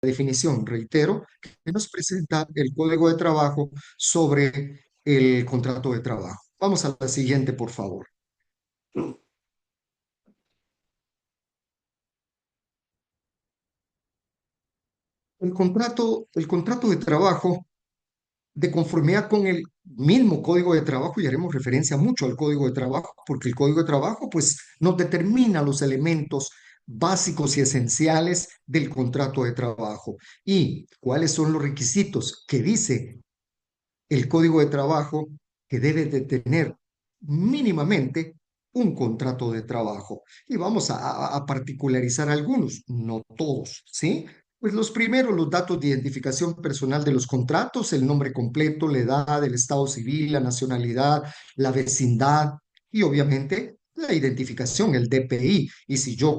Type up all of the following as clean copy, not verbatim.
definición, reitero, que nos presenta el Código de Trabajo sobre el contrato de trabajo. Vamos a la siguiente, por favor. El contrato de trabajo, de conformidad con el mismo Código de Trabajo, y haremos referencia mucho al Código de Trabajo, porque el Código de Trabajo, pues, nos determina los elementos básicos y esenciales del contrato de trabajo y cuáles son los requisitos que dice el Código de Trabajo que debe de tener mínimamente un contrato de trabajo. Y vamos a particularizar algunos, no todos, ¿sí? Pues los primeros, los datos de identificación personal de los contratos, el nombre completo, la edad, el estado civil, la nacionalidad, la vecindad y obviamente la identificación, el DPI. Y si yo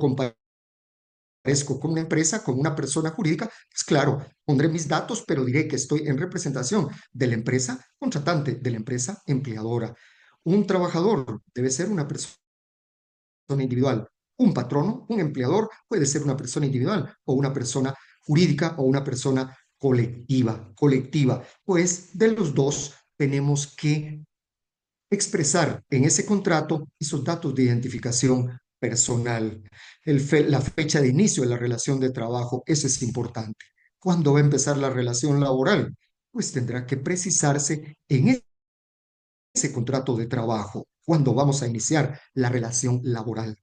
aparezco con una empresa, con una persona jurídica, pues claro, pondré mis datos, pero diré que estoy en representación de la empresa contratante, de la empresa empleadora. Un trabajador debe ser una persona individual. Un patrono, un empleador, puede ser una persona individual o una persona jurídica o una persona colectiva. Pues de los dos tenemos que expresar en ese contrato esos datos de identificación personal, la fecha de inicio de la relación de trabajo, eso es importante. ¿Cuándo va a empezar la relación laboral? Pues tendrá que precisarse en ese contrato de trabajo, cuándo vamos a iniciar la relación laboral.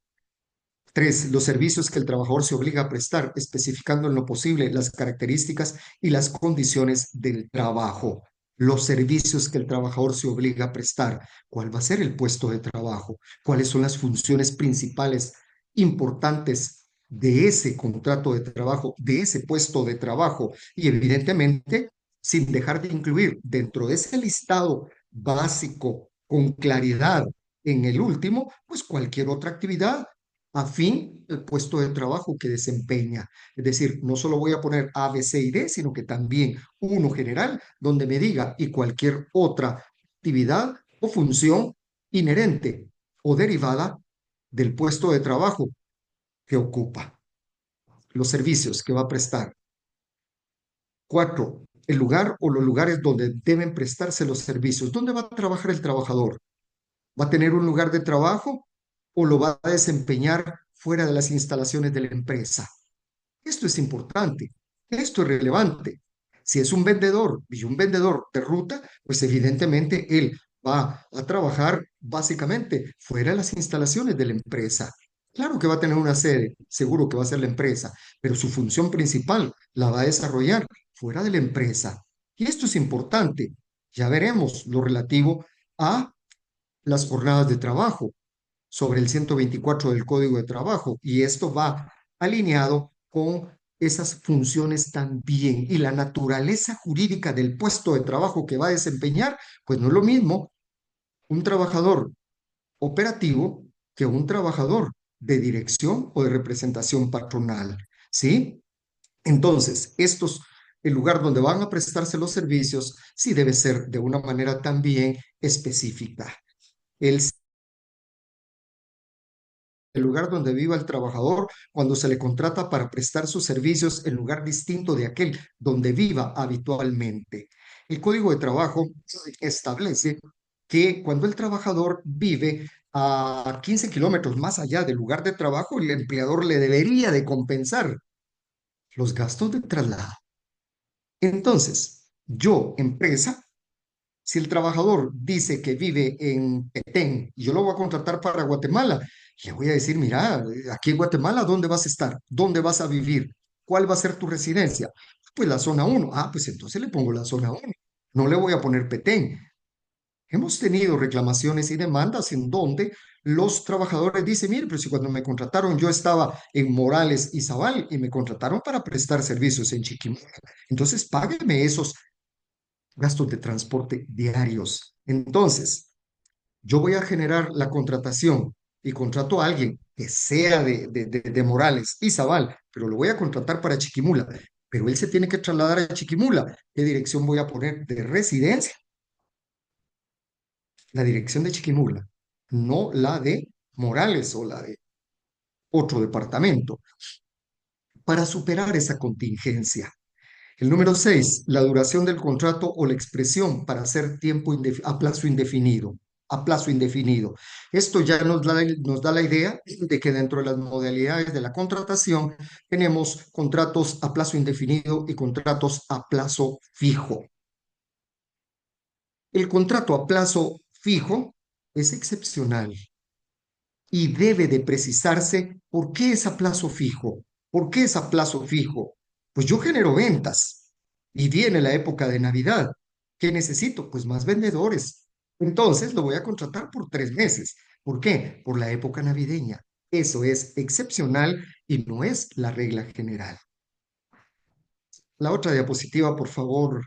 Tres, los servicios que el trabajador se obliga a prestar, especificando en lo posible las características y las condiciones del trabajo. Los servicios que el trabajador se obliga a prestar. ¿Cuál va a ser el puesto de trabajo? ¿Cuáles son las funciones principales importantes de ese contrato de trabajo, de ese puesto de trabajo? Y evidentemente, sin dejar de incluir dentro de ese listado básico, con claridad, en el último, pues cualquier otra actividad afín al puesto de trabajo que desempeña. Es decir, no solo voy a poner A, B, C y D, sino que también uno general donde me diga y cualquier otra actividad o función inherente o derivada del puesto de trabajo que ocupa, los servicios que va a prestar. Cuatro, el lugar o los lugares donde deben prestarse los servicios. ¿Dónde va a trabajar el trabajador? ¿Va a tener un lugar de trabajo o lo va a desempeñar fuera de las instalaciones de la empresa? Esto es importante, esto es relevante. Si es un vendedor y un vendedor de ruta, pues evidentemente él va a trabajar básicamente fuera de las instalaciones de la empresa. Claro que va a tener una sede, seguro que va a ser la empresa, pero su función principal la va a desarrollar fuera de la empresa. Y esto es importante. Ya veremos lo relativo a las jornadas de trabajo sobre el 124 del Código de Trabajo y esto va alineado con esas funciones también y la naturaleza jurídica del puesto de trabajo que va a desempeñar, pues no es lo mismo un trabajador operativo que un trabajador de dirección o de representación patronal, ¿sí? Entonces, el lugar donde van a prestarse los servicios, sí debe ser de una manera también específica. El lugar donde viva el trabajador cuando se le contrata para prestar sus servicios en lugar distinto de aquel donde viva habitualmente. El Código de Trabajo establece que cuando el trabajador vive a 15 kilómetros más allá del lugar de trabajo, el empleador le debería de compensar los gastos de traslado. Entonces, yo, empresa, si el trabajador dice que vive en Petén y yo lo voy a contratar para Guatemala, le voy a decir, mira, aquí en Guatemala, ¿dónde vas a estar? ¿Dónde vas a vivir? ¿Cuál va a ser tu residencia? Pues la zona uno. Ah, pues entonces le pongo la zona uno. No le voy a poner Petén. Hemos tenido reclamaciones y demandas en donde los trabajadores dicen, mire, pero si cuando me contrataron yo estaba en Morales y Zabal y me contrataron para prestar servicios en Chiquimula. Entonces págueme esos gastos de transporte diarios. Entonces, yo voy a generar la contratación y contrato a alguien que sea de Morales y Zabal, pero lo voy a contratar para Chiquimula, pero él se tiene que trasladar a Chiquimula. ¿Qué dirección voy a poner de residencia? La dirección de Chiquimula, no la de Morales o la de otro departamento. para superar esa contingencia. El número 6, la duración del contrato o la expresión para hacer tiempo a plazo indefinido. A plazo indefinido. Esto ya nos da la idea de que dentro de las modalidades de la contratación tenemos contratos a plazo indefinido y contratos a plazo fijo. El contrato a plazo fijo es excepcional y debe de precisarse por qué es a plazo fijo. ¿Por qué es a plazo fijo? Pues yo genero ventas y viene la época de Navidad. ¿Qué necesito? Pues más vendedores. Entonces lo voy a contratar por 3 meses. ¿Por qué? Por la época navideña. Eso es excepcional y no es la regla general. La otra diapositiva, por favor.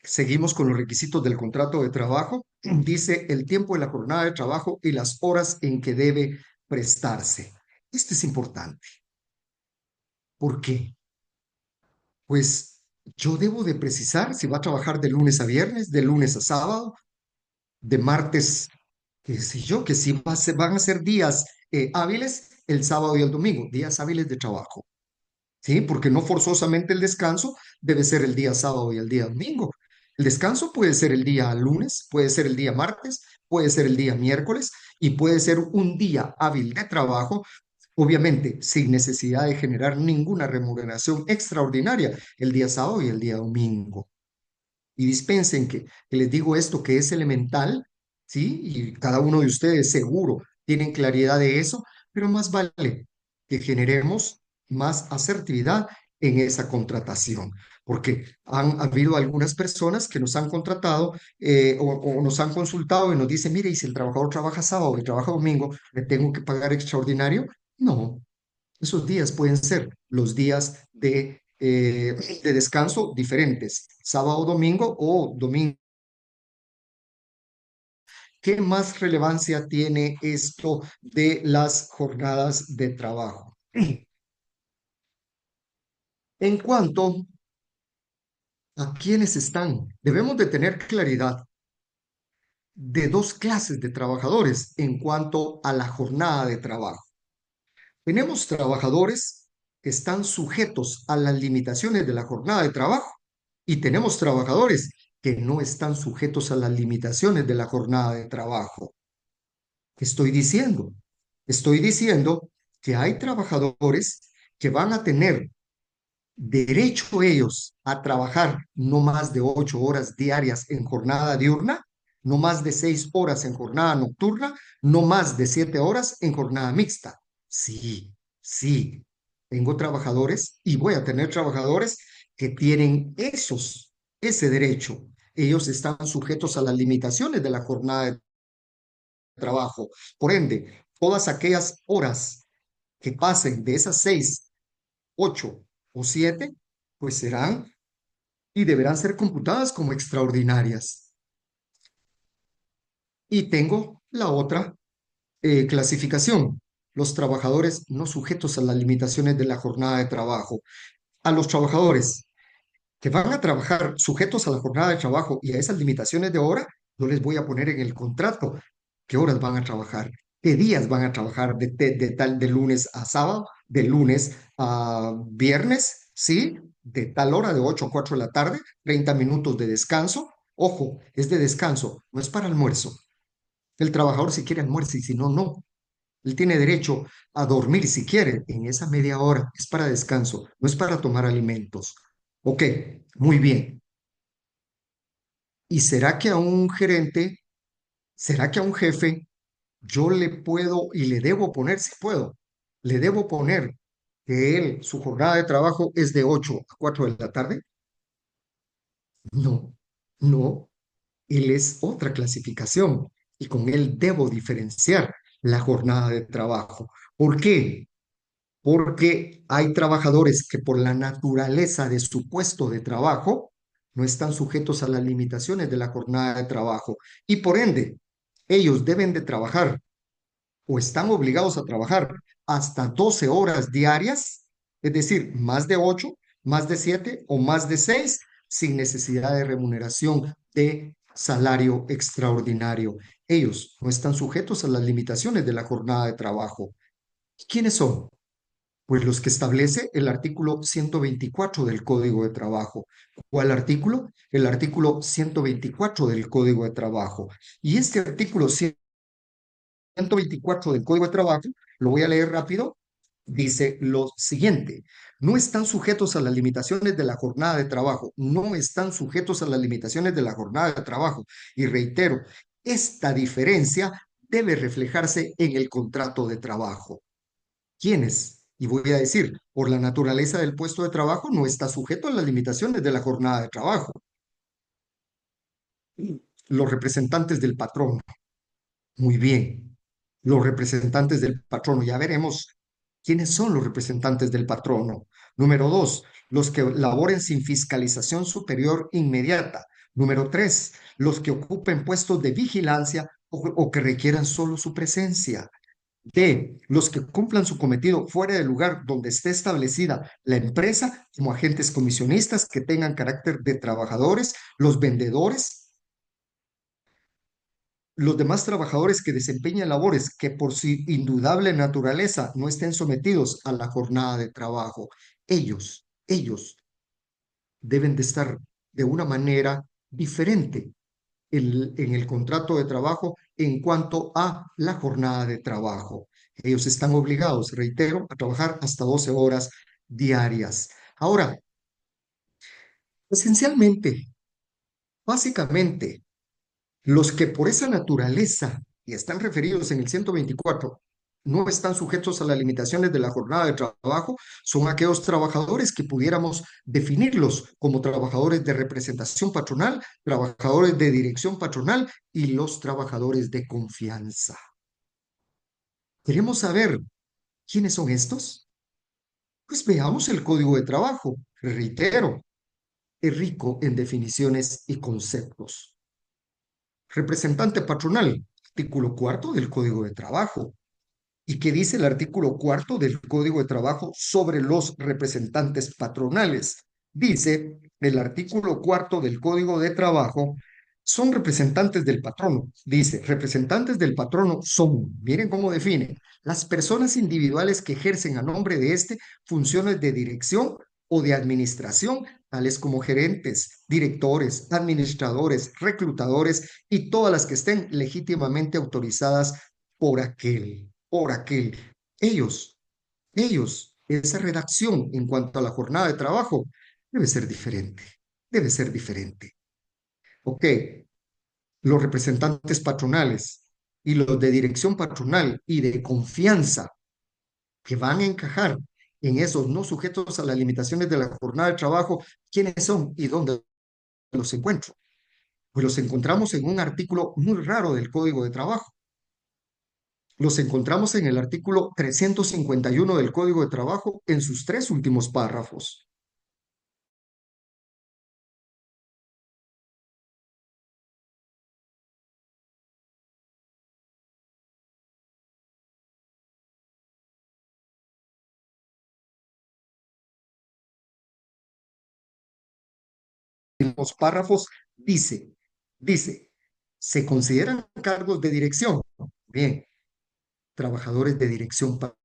Seguimos con los requisitos del contrato de trabajo. Dice el tiempo de la jornada de trabajo y las horas en que debe prestarse. Esto es importante. ¿Por qué? Pues yo debo de precisar si va a trabajar de lunes a viernes, de lunes a sábado, de martes, qué sé yo, que si van a ser días hábiles el sábado y el domingo, días hábiles de trabajo. ¿Sí? Porque no forzosamente el descanso debe ser el día sábado y el día domingo. El descanso puede ser el día lunes, puede ser el día martes, puede ser el día miércoles y puede ser un día hábil de trabajo, obviamente sin necesidad de generar ninguna remuneración extraordinaria el día sábado y el día domingo. Y dispensen que les digo esto que es elemental, ¿sí? Y cada uno de ustedes seguro tienen claridad de eso, pero más vale que generemos más asertividad en esa contratación, porque han habido algunas personas que nos han contratado o nos han consultado y nos dicen, mire, y si el trabajador trabaja sábado y trabaja domingo, ¿le tengo que pagar extraordinario? No, esos días pueden ser los días de descanso diferentes, sábado, domingo o domingo. ¿Qué más relevancia tiene esto de las jornadas de trabajo? En cuanto a quiénes están, debemos de tener claridad de dos clases de trabajadores en cuanto a la jornada de trabajo. Tenemos trabajadores que están sujetos a las limitaciones de la jornada de trabajo y tenemos trabajadores que no están sujetos a las limitaciones de la jornada de trabajo. ¿Qué estoy diciendo? Estoy diciendo que hay trabajadores que van a tener derecho ellos a trabajar no más de 8 horas diarias en jornada diurna, no más de 6 horas en jornada nocturna, no más de 7 horas en jornada mixta. Sí, sí, tengo trabajadores y voy a tener trabajadores que tienen ese derecho. Ellos están sujetos a las limitaciones de la jornada de trabajo. Por ende, todas aquellas horas que pasen de esas 6, 8 o 7, pues serán y deberán ser computadas como extraordinarias. Y tengo la otra clasificación, los trabajadores no sujetos a las limitaciones de la jornada de trabajo. A los trabajadores que van a trabajar sujetos a la jornada de trabajo y a esas limitaciones de hora, yo les voy a poner en el contrato qué horas van a trabajar, qué días van a trabajar de lunes a sábado, de lunes a viernes, ¿sí? De tal hora, de 8 a 4 de la tarde, 30 minutos de descanso. Ojo, es de descanso, no es para almuerzo. El trabajador si quiere almuerza y si no, no. Él tiene derecho a dormir si quiere en esa media hora. Es para descanso, no es para tomar alimentos. Ok, muy bien. ¿Y será que a un gerente, será que a un jefe yo le puedo y le debo poner, si puedo, le debo poner que él, su jornada de trabajo es de 8 a 4 de la tarde? No, no, él es otra clasificación y con él debo diferenciar la jornada de trabajo. ¿Por qué? Porque hay trabajadores que por la naturaleza de su puesto de trabajo no están sujetos a las limitaciones de la jornada de trabajo y por ende ellos deben de trabajar o están obligados a trabajar hasta 12 horas diarias, es decir, más de 8, más de 7 o más de 6, sin necesidad de remuneración de salario extraordinario. Ellos no están sujetos a las limitaciones de la jornada de trabajo. ¿Quiénes son? Pues los que establece el artículo 124 del Código de Trabajo. ¿Cuál artículo? El artículo 124 del Código de Trabajo. Y este artículo 124 del Código de Trabajo, lo voy a leer rápido, dice lo siguiente: no están sujetos a las limitaciones de la jornada de trabajo, no están sujetos a las limitaciones de la jornada de trabajo. Y reitero, esta diferencia debe reflejarse en el contrato de trabajo. ¿Quiénes? Y voy a decir, por la naturaleza del puesto de trabajo, no está sujeto a las limitaciones de la jornada de trabajo. Los representantes del patrón. Muy bien. Los representantes del patrono. Ya veremos quiénes son los representantes del patrono. Número dos, los que laboren sin fiscalización superior inmediata. Número tres, los que ocupen puestos de vigilancia o que requieran solo su presencia. D, los que cumplan su cometido fuera del lugar donde esté establecida la empresa como agentes comisionistas que tengan carácter de trabajadores, los vendedores, los demás trabajadores que desempeñan labores que por su indudable naturaleza no estén sometidos a la jornada de trabajo. Ellos deben de estar de una manera diferente en el contrato de trabajo en cuanto a la jornada de trabajo. Ellos están obligados, reitero, a trabajar hasta 12 horas diarias. Ahora, esencialmente, básicamente, los que por esa naturaleza, y están referidos en el 124, no están sujetos a las limitaciones de la jornada de trabajo, son aquellos trabajadores que pudiéramos definirlos como trabajadores de representación patronal, trabajadores de dirección patronal y los trabajadores de confianza. ¿Queremos saber quiénes son estos? Pues veamos el Código de Trabajo. Reitero, es rico en definiciones y conceptos. Representante patronal, artículo cuarto del Código de Trabajo. ¿Y qué dice el artículo cuarto del Código de Trabajo sobre los representantes patronales? Dice el artículo cuarto del Código de Trabajo, son representantes del patrono. Dice, representantes del patrono son, miren cómo define, las personas individuales que ejercen a nombre de este funciones de dirección o de administración, tales como gerentes, directores, administradores, reclutadores y todas las que estén legítimamente autorizadas por aquel. Ellos, esa redacción en cuanto a la jornada de trabajo debe ser diferente, debe ser diferente. Ok, los representantes patronales y los de dirección patronal y de confianza que van a encajar en esos no sujetos a las limitaciones de la jornada de trabajo, ¿quiénes son y dónde los encuentro? Pues los encontramos en un artículo muy raro del Código de Trabajo. Los encontramos en el artículo 351 del Código de Trabajo en sus tres últimos párrafos. En los párrafos dice, se consideran cargos de dirección. Bien, trabajadores de dirección patronal.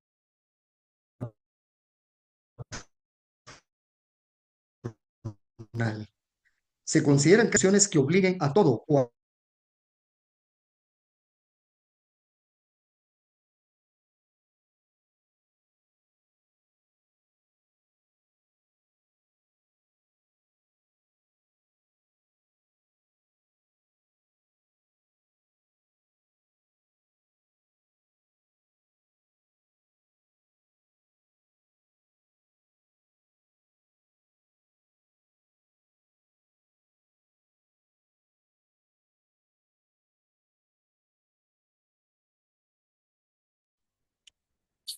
Se consideran acciones que obliguen a todo o a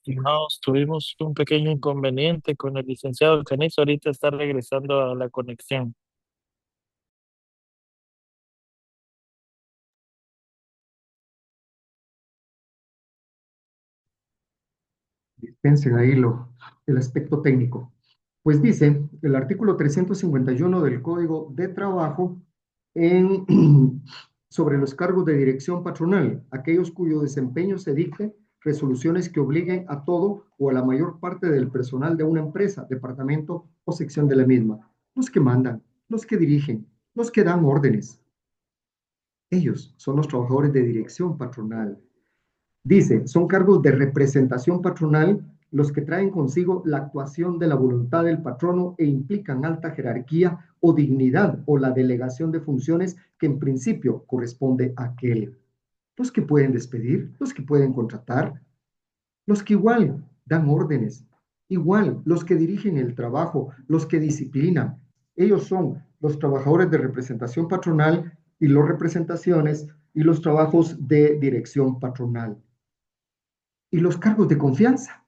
Estimados, tuvimos un pequeño inconveniente con el licenciado Canizo. Ahorita está regresando a la conexión. dispensen ahí el aspecto técnico. Pues dice el artículo 351 del Código de Trabajo en sobre los cargos de dirección patronal, aquellos cuyo desempeño se dicte resoluciones que obliguen a todo o a la mayor parte del personal de una empresa, departamento o sección de la misma, los que mandan, los que dirigen, los que dan órdenes. Ellos son los trabajadores de dirección patronal. Dice, son cargos de representación patronal los que traen consigo la actuación de la voluntad del patrono e implican alta jerarquía o dignidad o la delegación de funciones que en principio corresponde a aquel. Los que pueden despedir, los que pueden contratar, los que igual dan órdenes, igual los que dirigen el trabajo, los que disciplinan. Ellos son los trabajadores de representación patronal y las representaciones y los trabajos de dirección patronal. ¿Y los cargos de confianza?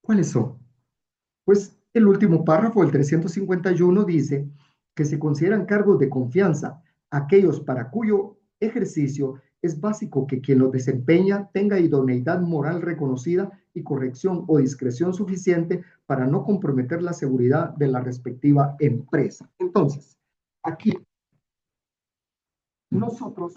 ¿Cuáles son? Pues el último párrafo, el 351, dice que se consideran cargos de confianza aquellos para cuyo ejercicio es básico que quien los desempeña tenga idoneidad moral reconocida y corrección o discreción suficiente para no comprometer la seguridad de la respectiva empresa. Entonces, aquí nosotros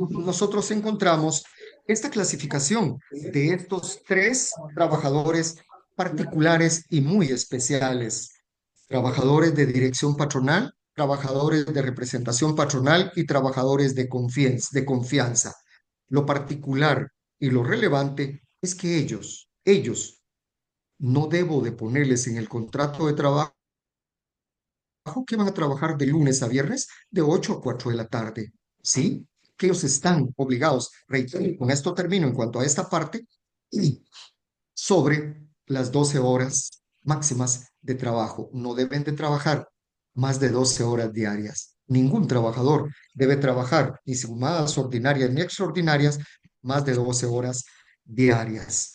nosotros encontramos esta clasificación de estos tres trabajadores particulares y muy especiales. Trabajadores de dirección patronal, trabajadores de representación patronal y trabajadores de confianza. Lo particular y lo relevante es que ellos, no debo de ponerles en el contrato de trabajo que van a trabajar de lunes a viernes de 8 a 4 de la tarde. ¿Sí? Que ellos están obligados, reitero, con esto termino en cuanto a esta parte, y sobre las 12 horas máximas de trabajo. No deben de trabajar más de 12 horas diarias. Ningún trabajador debe trabajar ni sumadas ordinarias ni extraordinarias más de 12 horas diarias.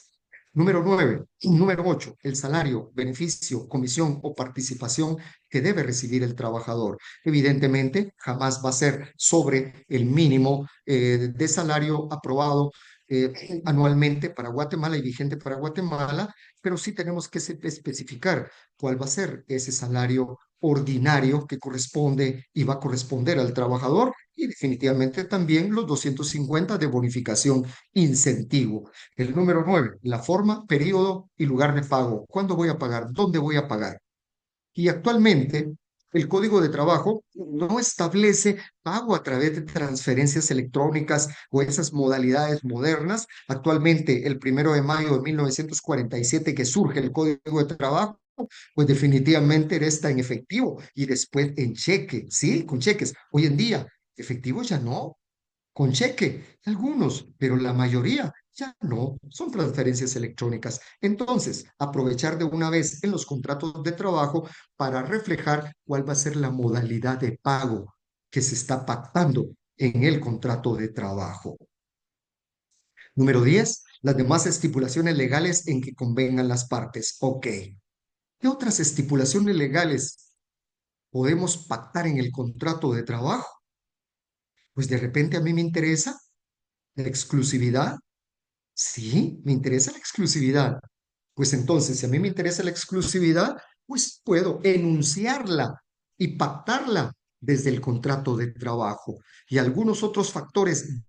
Número 9, número 8, el salario, beneficio, comisión o participación que debe recibir el trabajador. Evidentemente, jamás va a ser sobre el mínimo de salario aprobado anualmente para Guatemala y vigente para Guatemala, pero sí tenemos que especificar cuál va a ser ese salario ordinario que corresponde y va a corresponder al trabajador y definitivamente también los 250 de bonificación incentivo. El número 9, la forma, periodo y lugar de pago. ¿Cuándo voy a pagar? ¿Dónde voy a pagar? Y actualmente el Código de Trabajo no establece pago a través de transferencias electrónicas o esas modalidades modernas. Actualmente, el 1 de mayo de 1947 que surge el Código de Trabajo, pues definitivamente era esta en efectivo y después en cheque, ¿sí? Con cheques. Hoy en día, efectivo ya no, con cheque, algunos, pero la mayoría ya no, son transferencias electrónicas. Entonces, aprovechar de una vez en los contratos de trabajo para reflejar cuál va a ser la modalidad de pago que se está pactando en el contrato de trabajo. Número 10, las demás estipulaciones legales en que convengan las partes. Ok. ¿Qué otras estipulaciones legales podemos pactar en el contrato de trabajo? Pues de repente a mí me interesa la exclusividad. Sí, me interesa la exclusividad. Pues entonces, si a mí me interesa la exclusividad, pues puedo enunciarla y pactarla desde el contrato de trabajo. Y algunos otros factores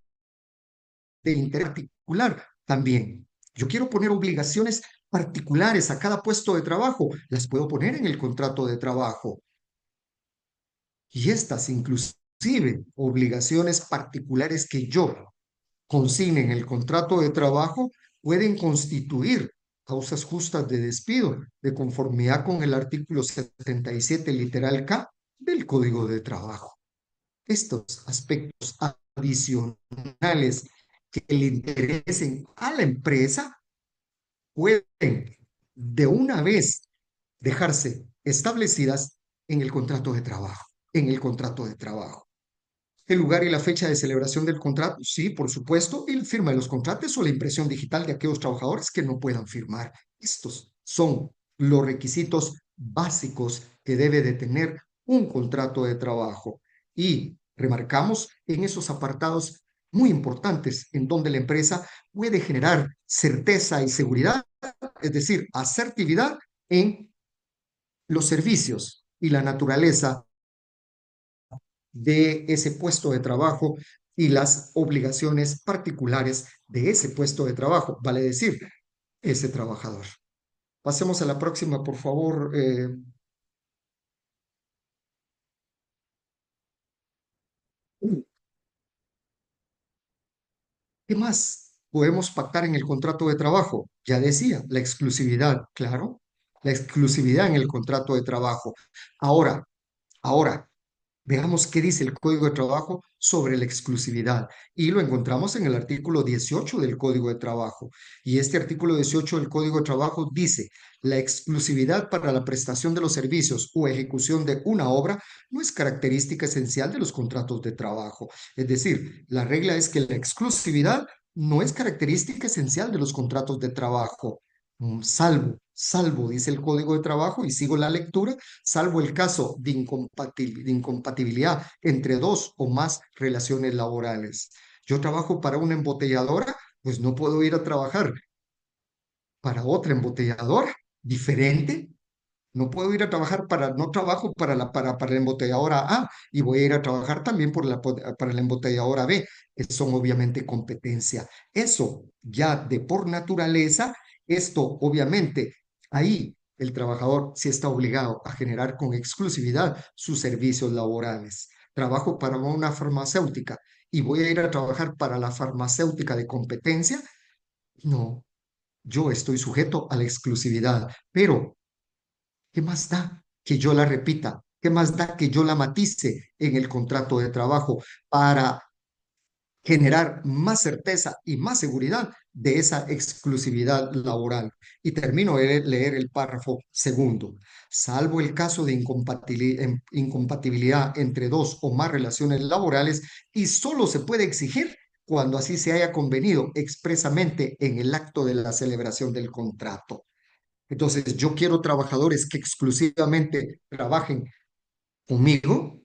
de interés particular también. Yo quiero poner obligaciones particulares a cada puesto de trabajo, las puedo poner en el contrato de trabajo. Y estas inclusive obligaciones particulares que yo consignen el contrato de trabajo pueden constituir causas justas de despido de conformidad con el artículo 77 literal K del Código de Trabajo. Estos aspectos adicionales que le interesen a la empresa pueden de una vez dejarse establecidas en el contrato de trabajo, en el contrato de trabajo. El lugar y la fecha de celebración del contrato, sí, por supuesto, y la firma de los contratos o la impresión digital de aquellos trabajadores que no puedan firmar. Estos son los requisitos básicos que debe de tener un contrato de trabajo. Y remarcamos en esos apartados muy importantes en donde la empresa puede generar certeza y seguridad, es decir, asertividad en los servicios y la naturaleza de ese puesto de trabajo y las obligaciones particulares de ese puesto de trabajo, vale decir, ese trabajador. Pasemos a la próxima, por favor. ¿Qué más podemos pactar en el contrato de trabajo? Ya decía, la exclusividad, claro, la exclusividad en el contrato de trabajo. Ahora, ahora, veamos qué dice el Código de Trabajo sobre la exclusividad. Y lo encontramos en el artículo 18 del Código de Trabajo. Y este artículo 18 del Código de Trabajo dice, la exclusividad para la prestación de los servicios o ejecución de una obra no es característica esencial de los contratos de trabajo. Es decir, la regla es que la exclusividad no es característica esencial de los contratos de trabajo. Salvo, dice el Código de Trabajo, y sigo la lectura, salvo el caso de incompatibilidad entre dos o más relaciones laborales. Yo trabajo para una embotelladora, pues no puedo ir a trabajar para otra embotelladora diferente. No puedo ir a trabajar no trabajo para la embotelladora A y voy a ir a trabajar también para la embotelladora B, que son obviamente competencia. Eso ya de por naturaleza, esto obviamente ahí el trabajador sí está obligado a generar con exclusividad sus servicios laborales. Trabajo para una farmacéutica y voy a ir a trabajar para la farmacéutica de competencia. No, yo estoy sujeto a la exclusividad, pero ¿qué más da que yo la repita? ¿Qué más da que yo la matice en el contrato de trabajo para generar más certeza y más seguridad de esa exclusividad laboral? Y termino de leer el párrafo segundo. Salvo el caso de incompatibilidad entre dos o más relaciones laborales y solo se puede exigir cuando así se haya convenido expresamente en el acto de la celebración del contrato. Entonces, yo quiero trabajadores que exclusivamente trabajen conmigo,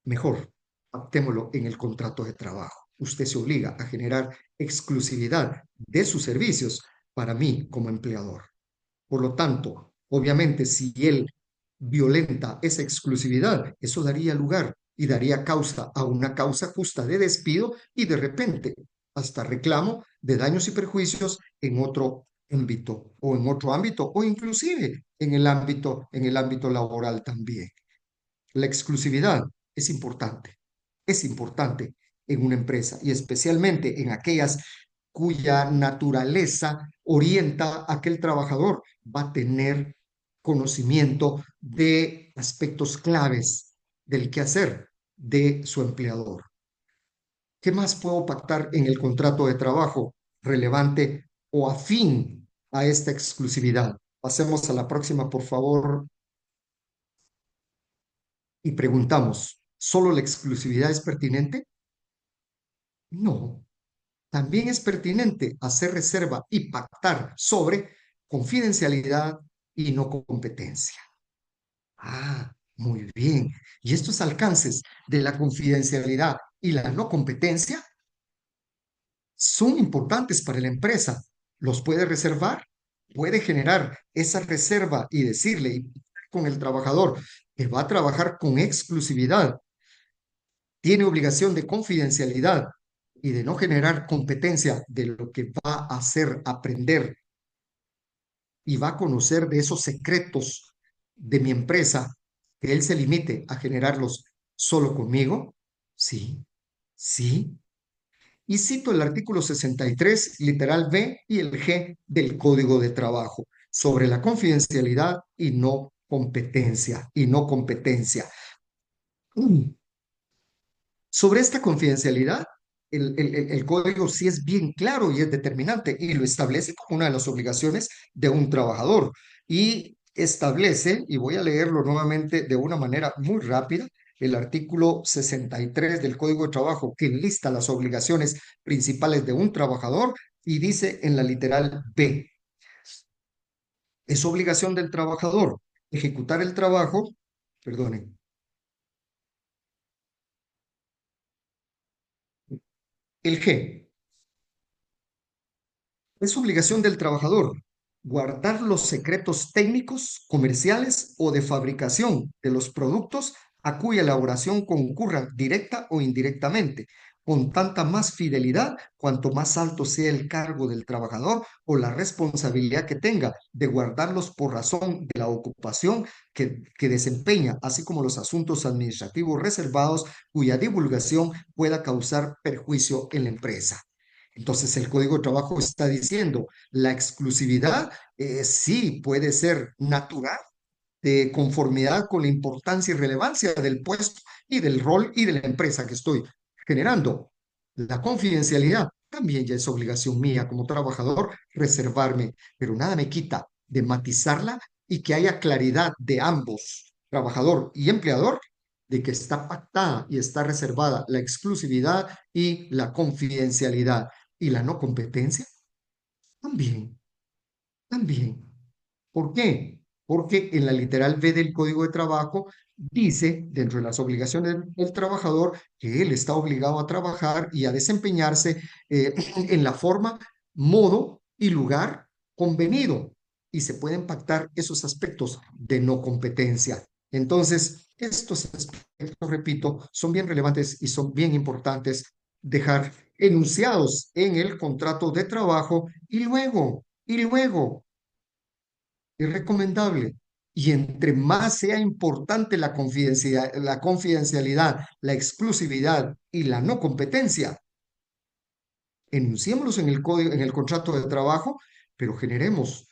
mejor, pactémoslo en el contrato de trabajo. Usted se obliga a generar exclusividad de sus servicios para mí como empleador. Por lo tanto, obviamente, si él violenta esa exclusividad, eso daría lugar y daría causa a una causa justa de despido y de repente hasta reclamo de daños y perjuicios en otro ámbito o inclusive en el ámbito laboral también. La exclusividad es importante en una empresa y especialmente en aquellas cuya naturaleza orienta a que el trabajador va a tener conocimiento de aspectos claves del quehacer de su empleador. ¿Qué más puedo pactar en el contrato de trabajo relevante o afín a esta exclusividad? Pasemos a la próxima, por favor, y preguntamos, ¿solo la exclusividad es pertinente? No, también es pertinente hacer reserva y pactar sobre confidencialidad y no competencia. Ah, muy bien. ¿Y estos alcances de la confidencialidad y la no competencia son importantes para la empresa? ¿Los puede reservar? ¿Puede generar esa reserva y decirle con el trabajador que va a trabajar con exclusividad, tiene obligación de confidencialidad y de no generar competencia de lo que va a hacer aprender y va a conocer de esos secretos de mi empresa, que él se limite a generarlos solo conmigo? Sí, sí. Y cito el artículo 63, literal B y el G del Código de Trabajo sobre la confidencialidad y no competencia, Sobre esta confidencialidad, el código sí es bien claro y es determinante y lo establece como una de las obligaciones de un trabajador. Y establece, y voy a leerlo nuevamente de una manera muy rápida, el artículo 63 del Código de Trabajo que enlista las obligaciones principales de un trabajador y dice en la literal B, es obligación del trabajador ejecutar el trabajo, perdonen, el G. Es obligación del trabajador guardar los secretos técnicos, comerciales o de fabricación de los productos a cuya elaboración concurran directa o indirectamente, con tanta más fidelidad cuanto más alto sea el cargo del trabajador o la responsabilidad que tenga de guardarlos por razón de la ocupación que desempeña, así como los asuntos administrativos reservados cuya divulgación pueda causar perjuicio en la empresa. Entonces, el Código de Trabajo está diciendo, la exclusividad sí puede ser natural, de conformidad con la importancia y relevancia del puesto y del rol y de la empresa que estoy generando. La confidencialidad también ya es obligación mía como trabajador reservarme, pero nada me quita de matizarla y que haya claridad de ambos, trabajador y empleador, de que está pactada y está reservada la exclusividad y la confidencialidad. Y la no competencia también, también. ¿Por qué? Porque en la literal B del Código de Trabajo dice, dentro de las obligaciones del trabajador, que él está obligado a trabajar y a desempeñarse en la forma, modo y lugar convenido. Y se pueden pactar esos aspectos de no competencia. Entonces, estos aspectos, repito, son bien relevantes y son bien importantes dejar enunciados en el contrato de trabajo y luego es recomendable. Y entre más sea importante la confidencialidad, la exclusividad y la no competencia, enunciémoslos en el código, en el contrato de trabajo, pero generemos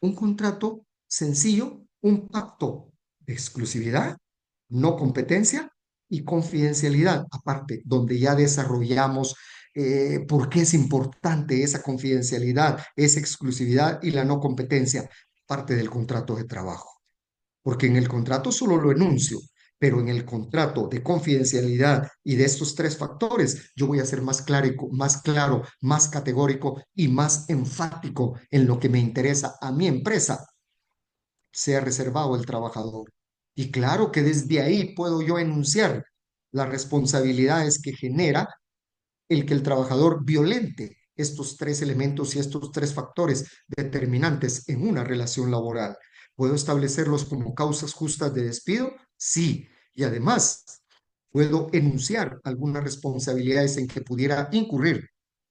un contrato sencillo, un pacto de exclusividad, no competencia y confidencialidad, aparte, donde ya desarrollamos por qué es importante esa confidencialidad, esa exclusividad y la no competencia, parte del contrato de trabajo. Porque en el contrato solo lo enuncio, pero en el contrato de confidencialidad y de estos tres factores, yo voy a ser más claro, más categórico y más enfático en lo que me interesa a mi empresa, sea reservado el trabajador. Y claro que desde ahí puedo yo enunciar las responsabilidades que genera el que el trabajador violente estos tres elementos y estos tres factores determinantes en una relación laboral. ¿Puedo establecerlos como causas justas de despido? Sí. Y además, puedo enunciar algunas responsabilidades en que pudiera incurrir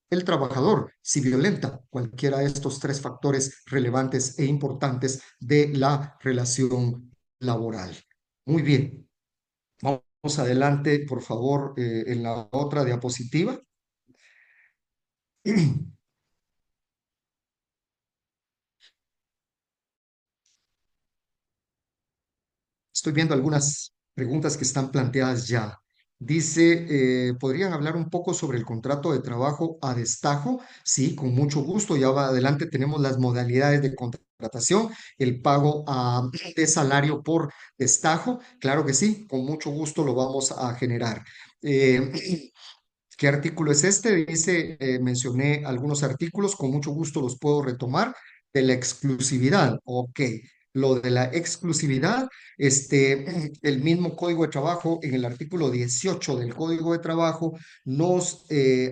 el trabajador si violenta cualquiera de estos tres factores relevantes e importantes de la relación laboral. Muy bien. Vamos adelante, por favor, en la otra diapositiva. Estoy viendo algunas preguntas que están planteadas ya. Dice, ¿podrían hablar un poco sobre el contrato de trabajo a destajo? Sí, con mucho gusto. Ya va adelante tenemos las modalidades de contratación, el pago de salario por destajo. Claro que sí, con mucho gusto lo vamos a generar. ¿Qué artículo es este? Dice, mencioné algunos artículos, con mucho gusto los puedo retomar. De la exclusividad, ok. Lo de la exclusividad, el mismo Código de Trabajo, en el artículo 18 del Código de Trabajo, nos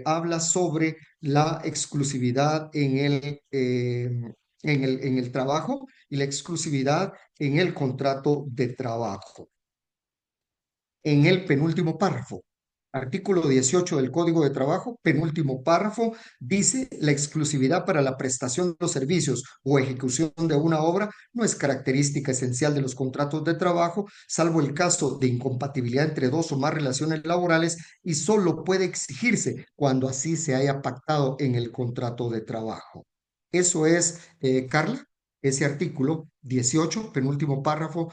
habla sobre la exclusividad en el trabajo y la exclusividad en el contrato de trabajo. En el penúltimo párrafo, artículo 18 del Código de Trabajo, penúltimo párrafo, dice la exclusividad para la prestación de los servicios o ejecución de una obra no es característica esencial de los contratos de trabajo, salvo el caso de incompatibilidad entre dos o más relaciones laborales y solo puede exigirse cuando así se haya pactado en el contrato de trabajo. Eso es, Carla, ese artículo 18, penúltimo párrafo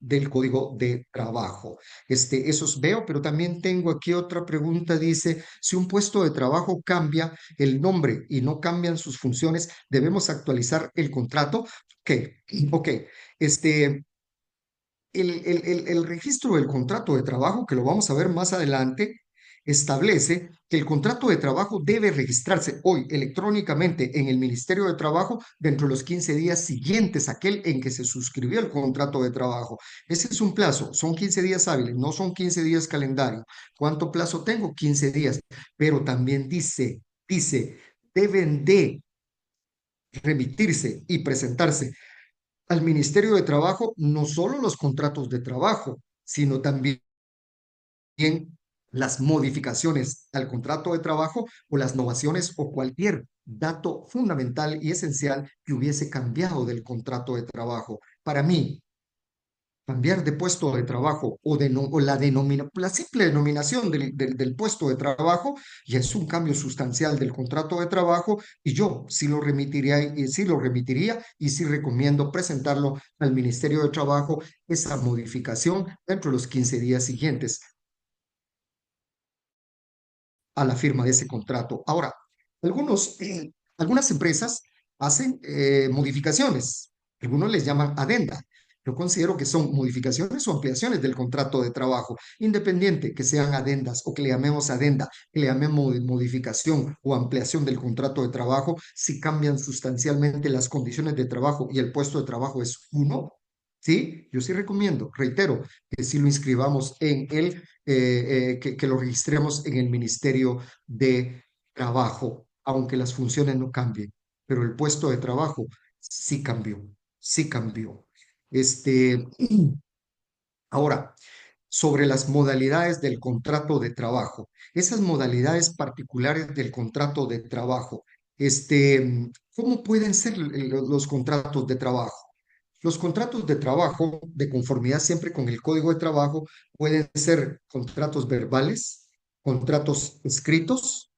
del Código de Trabajo. Esos veo, pero también tengo aquí otra pregunta. Dice, si un puesto de trabajo cambia el nombre y no cambian sus funciones, ¿debemos actualizar el contrato? Ok, ok. Este, el registro del contrato de trabajo, que lo vamos a ver más adelante, establece que el contrato de trabajo debe registrarse hoy electrónicamente en el Ministerio de Trabajo dentro de los 15 días siguientes a aquel en que se suscribió el contrato de trabajo. Ese es un plazo, son 15 días hábiles, no son 15 días calendario. ¿Cuánto plazo tengo? 15 días. Pero también dice, deben de remitirse y presentarse al Ministerio de Trabajo no solo los contratos de trabajo, sino también las modificaciones al contrato de trabajo o las novaciones o cualquier dato fundamental y esencial que hubiese cambiado del contrato de trabajo. Para mí, cambiar de puesto de trabajo o la simple denominación del puesto de trabajo ya es un cambio sustancial del contrato de trabajo y yo sí lo remitiría y sí recomiendo presentarlo al Ministerio de Trabajo esa modificación dentro de los 15 días siguientes a la firma de ese contrato. Ahora, algunas empresas hacen modificaciones, algunos les llaman adenda. Yo considero que son modificaciones o ampliaciones del contrato de trabajo, independiente que sean adendas o que le llamemos adenda, que le llamemos modificación o ampliación del contrato de trabajo, si cambian sustancialmente las condiciones de trabajo y el puesto de trabajo es uno. Sí, yo sí recomiendo, reitero, que si lo inscribamos que lo registremos en el Ministerio de Trabajo, aunque las funciones no cambien, pero el puesto de trabajo sí cambió, sí cambió. Este, ahora, sobre las modalidades del contrato de trabajo, esas modalidades particulares del contrato de trabajo, ¿cómo pueden ser los contratos de trabajo? Los contratos de trabajo, de conformidad siempre con el Código de Trabajo, pueden ser contratos verbales, contratos escritos,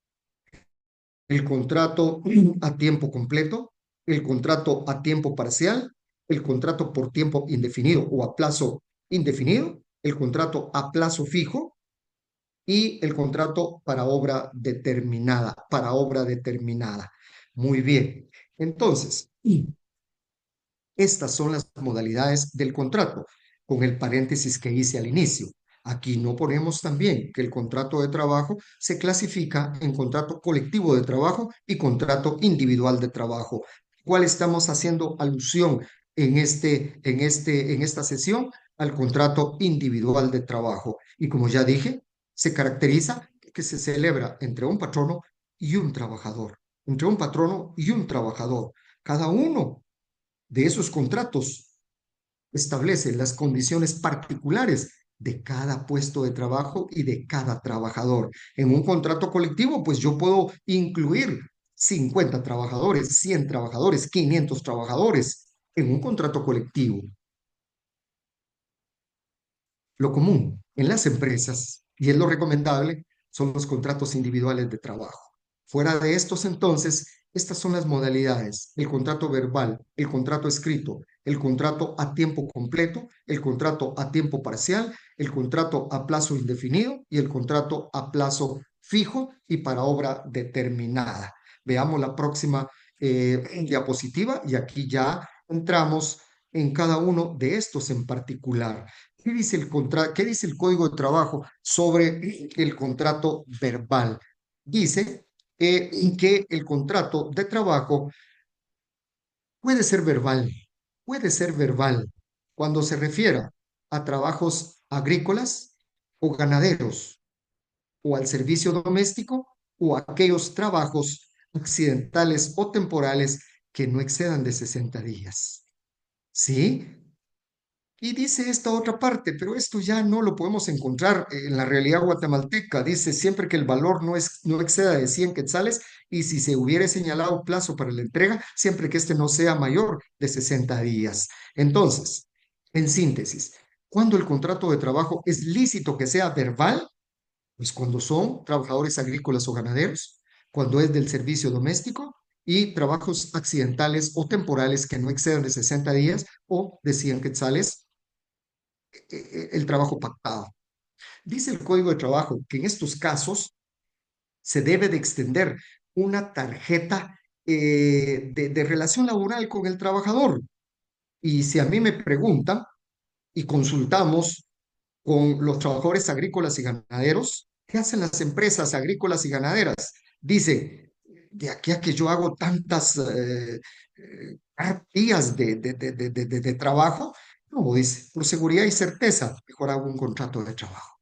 el contrato a tiempo completo, el contrato a tiempo parcial, el contrato por tiempo indefinido o a plazo indefinido, el contrato a plazo fijo y el contrato para obra determinada. Muy bien. Entonces, estas son las modalidades del contrato, con el paréntesis que hice al inicio. Aquí no ponemos también que el contrato de trabajo se clasifica en contrato colectivo de trabajo y contrato individual de trabajo. ¿Cuál estamos haciendo alusión en esta sesión? Al contrato individual de trabajo. Y como ya dije, se caracteriza que se celebra entre un patrono y un trabajador. Entre un patrono y un trabajador. Cada uno de esos contratos establece las condiciones particulares de cada puesto de trabajo y de cada trabajador. En un contrato colectivo, pues yo puedo incluir 50 trabajadores, 100 trabajadores, 500 trabajadores en un contrato colectivo. Lo común en las empresas, y es lo recomendable, son los contratos individuales de trabajo. Fuera de estos, entonces, estas son las modalidades: el contrato verbal, el contrato escrito, el contrato a tiempo completo, el contrato a tiempo parcial, el contrato a plazo indefinido y el contrato a plazo fijo y para obra determinada. Veamos la próxima diapositiva y aquí ya entramos en cada uno de estos en particular. ¿Qué dice el Código de Trabajo sobre el contrato verbal? Dice que el contrato de trabajo puede ser verbal, puede ser verbal cuando se refiera a trabajos agrícolas o ganaderos, o al servicio doméstico, o a aquellos trabajos accidentales o temporales que no excedan de 60 días. ¿Sí? Y dice esta otra parte, pero esto ya no lo podemos encontrar en la realidad guatemalteca. Dice siempre que el valor no exceda de 100 quetzales y si se hubiera señalado plazo para la entrega, siempre que este no sea mayor de 60 días. Entonces, en síntesis, cuando el contrato de trabajo es lícito que sea verbal, pues cuando son trabajadores agrícolas o ganaderos, cuando es del servicio doméstico y trabajos accidentales o temporales que no excedan de 60 días o de 100 quetzales el trabajo pactado. Dice el Código de Trabajo que en estos casos se debe de extender una tarjeta de relación laboral con el trabajador. Y si a mí me preguntan y consultamos con los trabajadores agrícolas y ganaderos, ¿qué hacen las empresas agrícolas y ganaderas? Dice, de aquí a que yo hago tantas días de trabajo, no, dice, por seguridad y certeza, mejor hago un contrato de trabajo.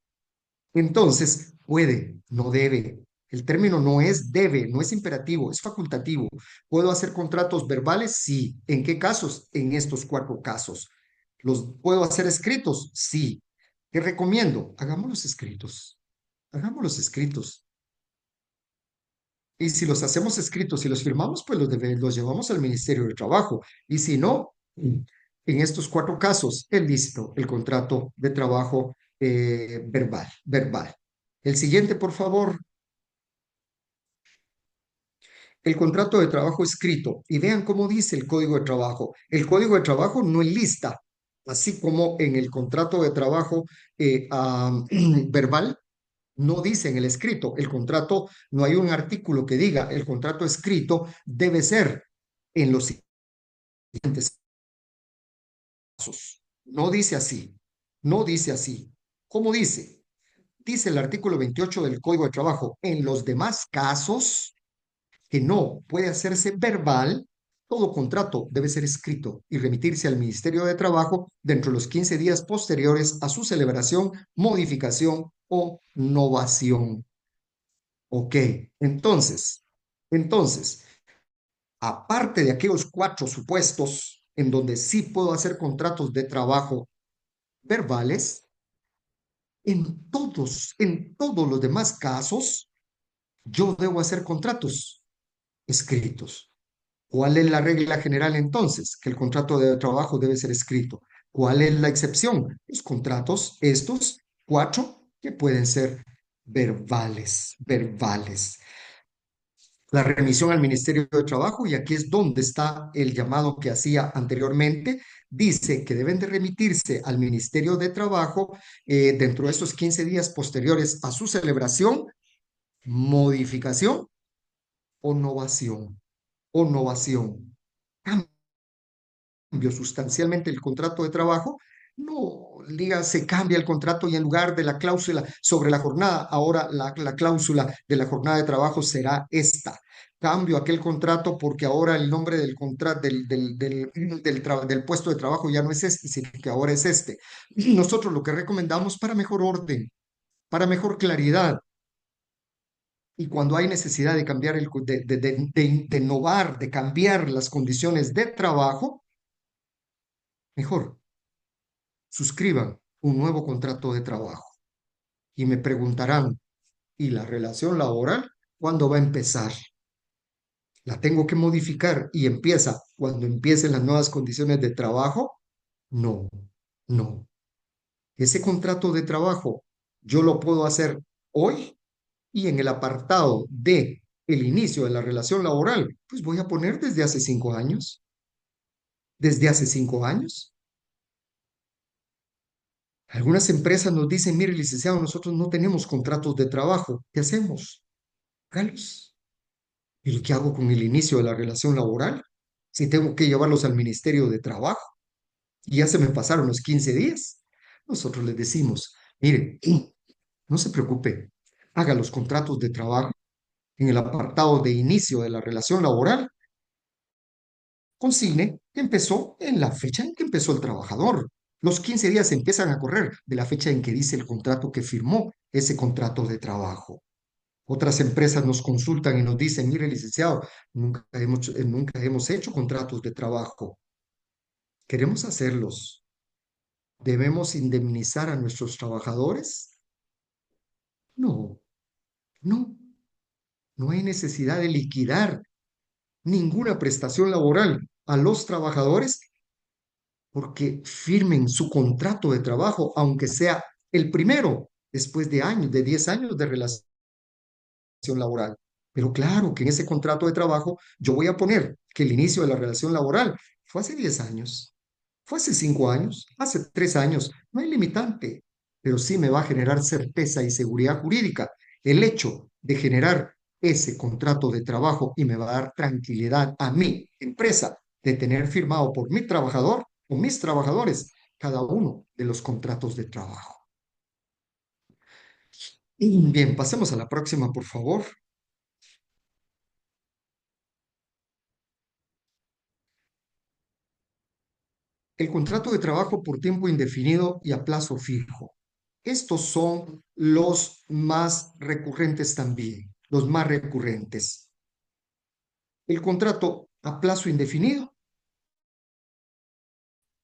Entonces, puede, no debe. El término no es debe, no es imperativo, es facultativo. ¿Puedo hacer contratos verbales? Sí. ¿En qué casos? En estos cuatro casos. ¿Los puedo hacer escritos? Sí. ¿Qué recomiendo? Hagámoslos escritos. Hagámoslos escritos. Y si los hacemos escritos y los firmamos, pues los llevamos al Ministerio de Trabajo. Y si no, en estos cuatro casos, es lícito el contrato de trabajo verbal. El siguiente, por favor, el contrato de trabajo escrito. Y vean cómo dice el Código de Trabajo. El Código de Trabajo no enlista, así como en el contrato de trabajo verbal, no dice en el escrito. El contrato, no hay un artículo que diga el contrato escrito debe ser en los siguientes casos. No dice así. No dice así. ¿Cómo dice? Dice el artículo 28 del Código de Trabajo. En los demás casos que no puede hacerse verbal, todo contrato debe ser escrito y remitirse al Ministerio de Trabajo dentro de los 15 días posteriores a su celebración, modificación o novación. Ok, entonces, aparte de aquellos cuatro supuestos en donde sí puedo hacer contratos de trabajo verbales, en todos los demás casos, yo debo hacer contratos escritos. ¿Cuál es la regla general entonces? Que el contrato de trabajo debe ser escrito. ¿Cuál es la excepción? Los contratos, estos cuatro, que pueden ser verbales. La remisión al Ministerio de Trabajo, y aquí es donde está el llamado que hacía anteriormente, dice que deben de remitirse al Ministerio de Trabajo dentro de esos 15 días posteriores a su celebración, modificación o novación. O novación. Cambió sustancialmente el contrato de trabajo, no diga se cambia el contrato y en lugar de la cláusula sobre la jornada, ahora la cláusula de la jornada de trabajo será esta. Cambio aquel contrato porque ahora el nombre del contrato del puesto de trabajo ya no es este, sino que ahora es este. Nosotros lo que recomendamos para mejor orden, para mejor claridad, y cuando hay necesidad de cambiar de innovar, de cambiar las condiciones de trabajo, mejor suscriban un nuevo contrato de trabajo. Y me preguntarán, ¿y la relación laboral cuándo va a empezar? ¿La tengo que modificar y empieza cuando empiecen las nuevas condiciones de trabajo? No, no. Ese contrato de trabajo yo lo puedo hacer hoy y en el apartado de el inicio de la relación laboral, pues voy a poner desde hace 5 años. Desde hace 5 años. Algunas empresas nos dicen, mire, licenciado, nosotros no tenemos contratos de trabajo. ¿Qué hacemos? Hágalos. ¿Y qué hago con el inicio de la relación laboral? Si tengo que llevarlos al Ministerio de Trabajo y ya se me pasaron los 15 días. Nosotros les decimos, mire, no se preocupe, haga los contratos de trabajo en el apartado de inicio de la relación laboral. Consigne que empezó en la fecha en que empezó el trabajador. Los 15 días empiezan a correr de la fecha en que dice el contrato que firmó ese contrato de trabajo. Otras empresas nos consultan y nos dicen, mire, licenciado, nunca hemos hecho contratos de trabajo. Queremos hacerlos. ¿Debemos indemnizar a nuestros trabajadores? No, no, no hay necesidad de liquidar ninguna prestación laboral a los trabajadores porque firmen su contrato de trabajo, aunque sea el primero, después de años, de 10 años de relación laboral. Pero claro que en ese contrato de trabajo yo voy a poner que el inicio de la relación laboral fue hace 10 años, fue hace 5 años, hace 3 años. No hay limitante, pero sí me va a generar certeza y seguridad jurídica el hecho de generar ese contrato de trabajo y me va a dar tranquilidad a mi empresa de tener firmado por mi trabajador o mis trabajadores cada uno de los contratos de trabajo. Y bien, pasemos a la próxima, por favor. El contrato de trabajo por tiempo indefinido y a plazo fijo. Estos son los más recurrentes también. los más recurrentes. El contrato a plazo indefinido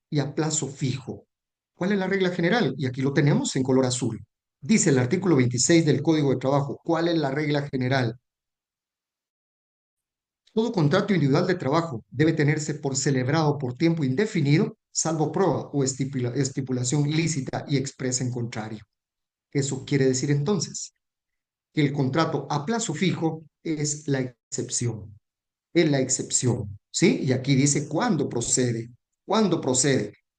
y a plazo fijo. ¿Cuál es la regla general? Y aquí lo tenemos en color azul. Dice el artículo 26 del Código de Trabajo. ¿Cuál es la regla general? Todo contrato individual de trabajo debe tenerse por celebrado por tiempo indefinido, salvo prueba o estipulación lícita y expresa en contrario. Eso quiere decir entonces que el contrato a plazo fijo es la excepción. Es la excepción, ¿sí? Y aquí dice cuándo procede.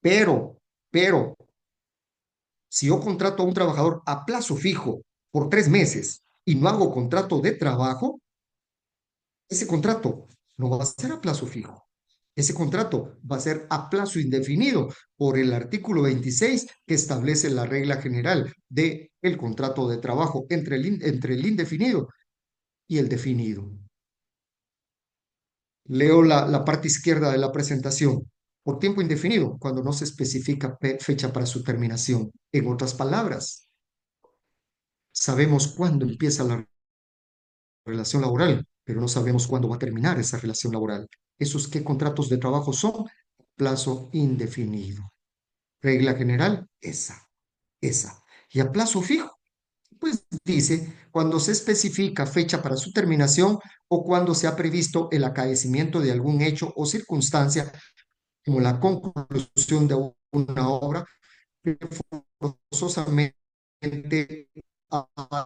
Pero, si yo contrato a un trabajador a plazo fijo por 3 meses y no hago contrato de trabajo, ese contrato no va a ser a plazo fijo. Ese contrato va a ser a plazo indefinido por el artículo 26 que establece la regla general de el contrato de trabajo entre el indefinido y el definido. Leo la parte izquierda de la presentación. Por tiempo indefinido, cuando no se especifica fecha para su terminación. En otras palabras, sabemos cuándo empieza la relación laboral, pero no sabemos cuándo va a terminar esa relación laboral. ¿Esos qué contratos de trabajo son? Plazo indefinido. Regla general, esa. Y a plazo fijo, pues dice cuando se especifica fecha para su terminación o cuando se ha previsto el acaecimiento de algún hecho o circunstancia como la conclusión de una obra que forzosamente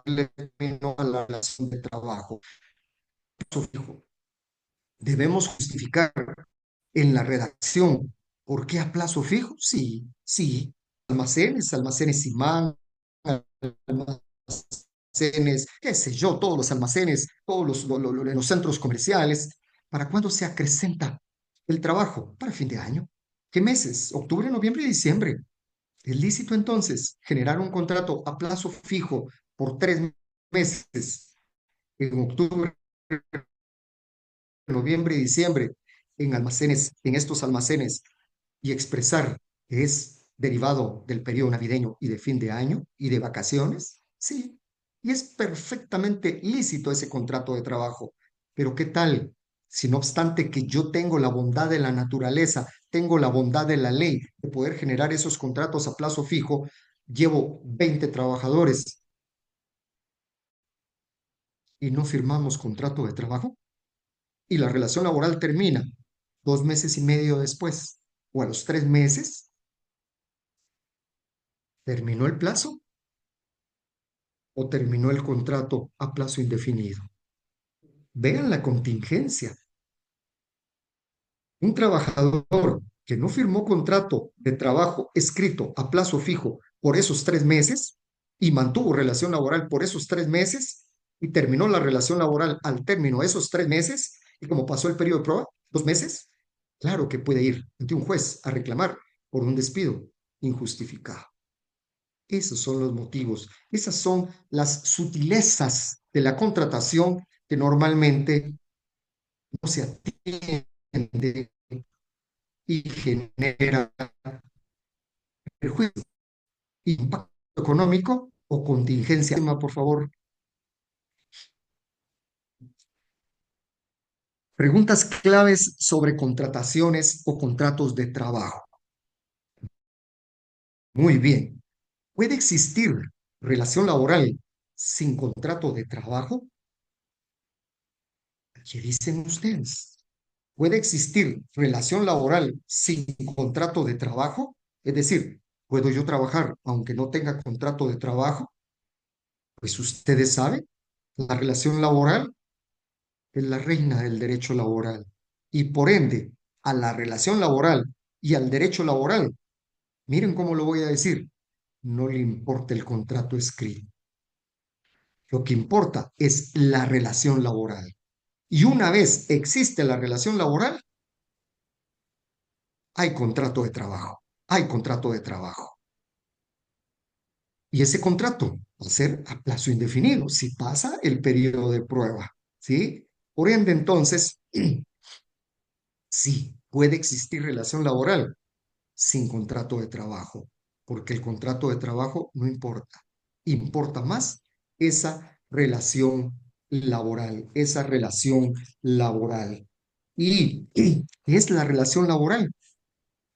término a la relación de trabajo. Debemos justificar en la redacción por qué a plazo fijo. Sí, sí. Almacenes Imán, almacenes, qué sé yo, todos los almacenes, todos los centros comerciales. ¿Para cuándo se acrecenta el trabajo? Para fin de año. ¿Qué meses? Octubre, noviembre y diciembre. ¿Es lícito entonces generar un contrato a plazo fijo por 3 meses en octubre, noviembre y diciembre en estos almacenes y expresar que es derivado del periodo navideño y de fin de año y de vacaciones? Sí, y es perfectamente lícito ese contrato de trabajo. Pero ¿qué tal si no obstante que yo tengo la bondad de la naturaleza, tengo la bondad de la ley de poder generar esos contratos a plazo fijo, llevo 20 trabajadores y no firmamos contrato de trabajo y la relación laboral termina 2 meses y medio después o a los 3 meses? ¿Terminó el plazo o terminó el contrato a plazo indefinido? Vean la contingencia. Un trabajador que no firmó contrato de trabajo escrito a plazo fijo por esos 3 meses y mantuvo relación laboral por esos 3 meses y terminó la relación laboral al término de esos 3 meses y como pasó el periodo de prueba, 2 meses, claro que puede ir ante un juez a reclamar por un despido injustificado. Esos son los motivos, esas son las sutilezas de la contratación que normalmente no se atiende y genera perjuicio, impacto económico o contingencia. Por favor, preguntas claves sobre contrataciones o contratos de trabajo. Muy bien. ¿Puede existir relación laboral sin contrato de trabajo? ¿Qué dicen ustedes? ¿Puede existir relación laboral sin contrato de trabajo? Es decir, ¿puedo yo trabajar aunque no tenga contrato de trabajo? Pues ustedes saben, la relación laboral es la reina del derecho laboral y por ende a la relación laboral y al derecho laboral, miren cómo lo voy a decir, no le importa el contrato escrito. Lo que importa es la relación laboral. Y una vez existe la relación laboral, hay contrato de trabajo. Hay contrato de trabajo. Y ese contrato va a ser a plazo indefinido si pasa el periodo de prueba. ¿Sí? Por ende, entonces, sí, puede existir relación laboral sin contrato de trabajo, porque el contrato de trabajo no importa. Importa más esa relación laboral, esa relación laboral. ¿Y qué es la relación laboral?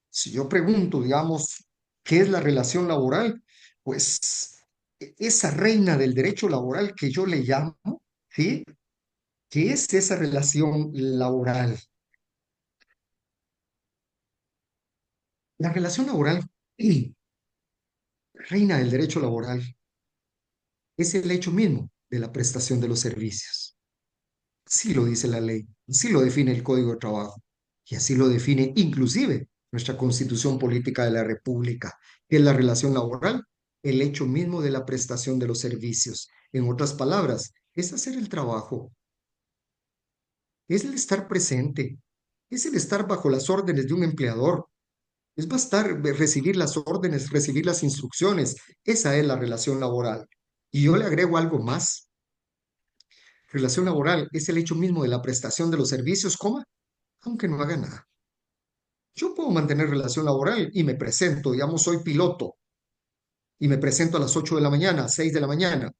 Si yo pregunto, digamos, ¿qué es la relación laboral? Pues esa reina del derecho laboral que yo le llamo, ¿sí? ¿Qué es esa relación laboral? La relación laboral, reina del derecho laboral, es el hecho mismo de la prestación de los servicios. Sí lo dice la ley, sí lo define el Código de Trabajo y así lo define inclusive nuestra Constitución Política de la República, que es la relación laboral, el hecho mismo de la prestación de los servicios. En otras palabras, es hacer el trabajo, es el estar presente, es el estar bajo las órdenes de un empleador, es bastar recibir las órdenes, recibir las instrucciones. Esa es la relación laboral. Y yo le agrego algo más. Relación laboral es el hecho mismo de la prestación de los servicios, coma, aunque no haga nada. Yo puedo mantener relación laboral y me presento, digamos, soy piloto y me presento a las 8 de la mañana, 6 de la mañana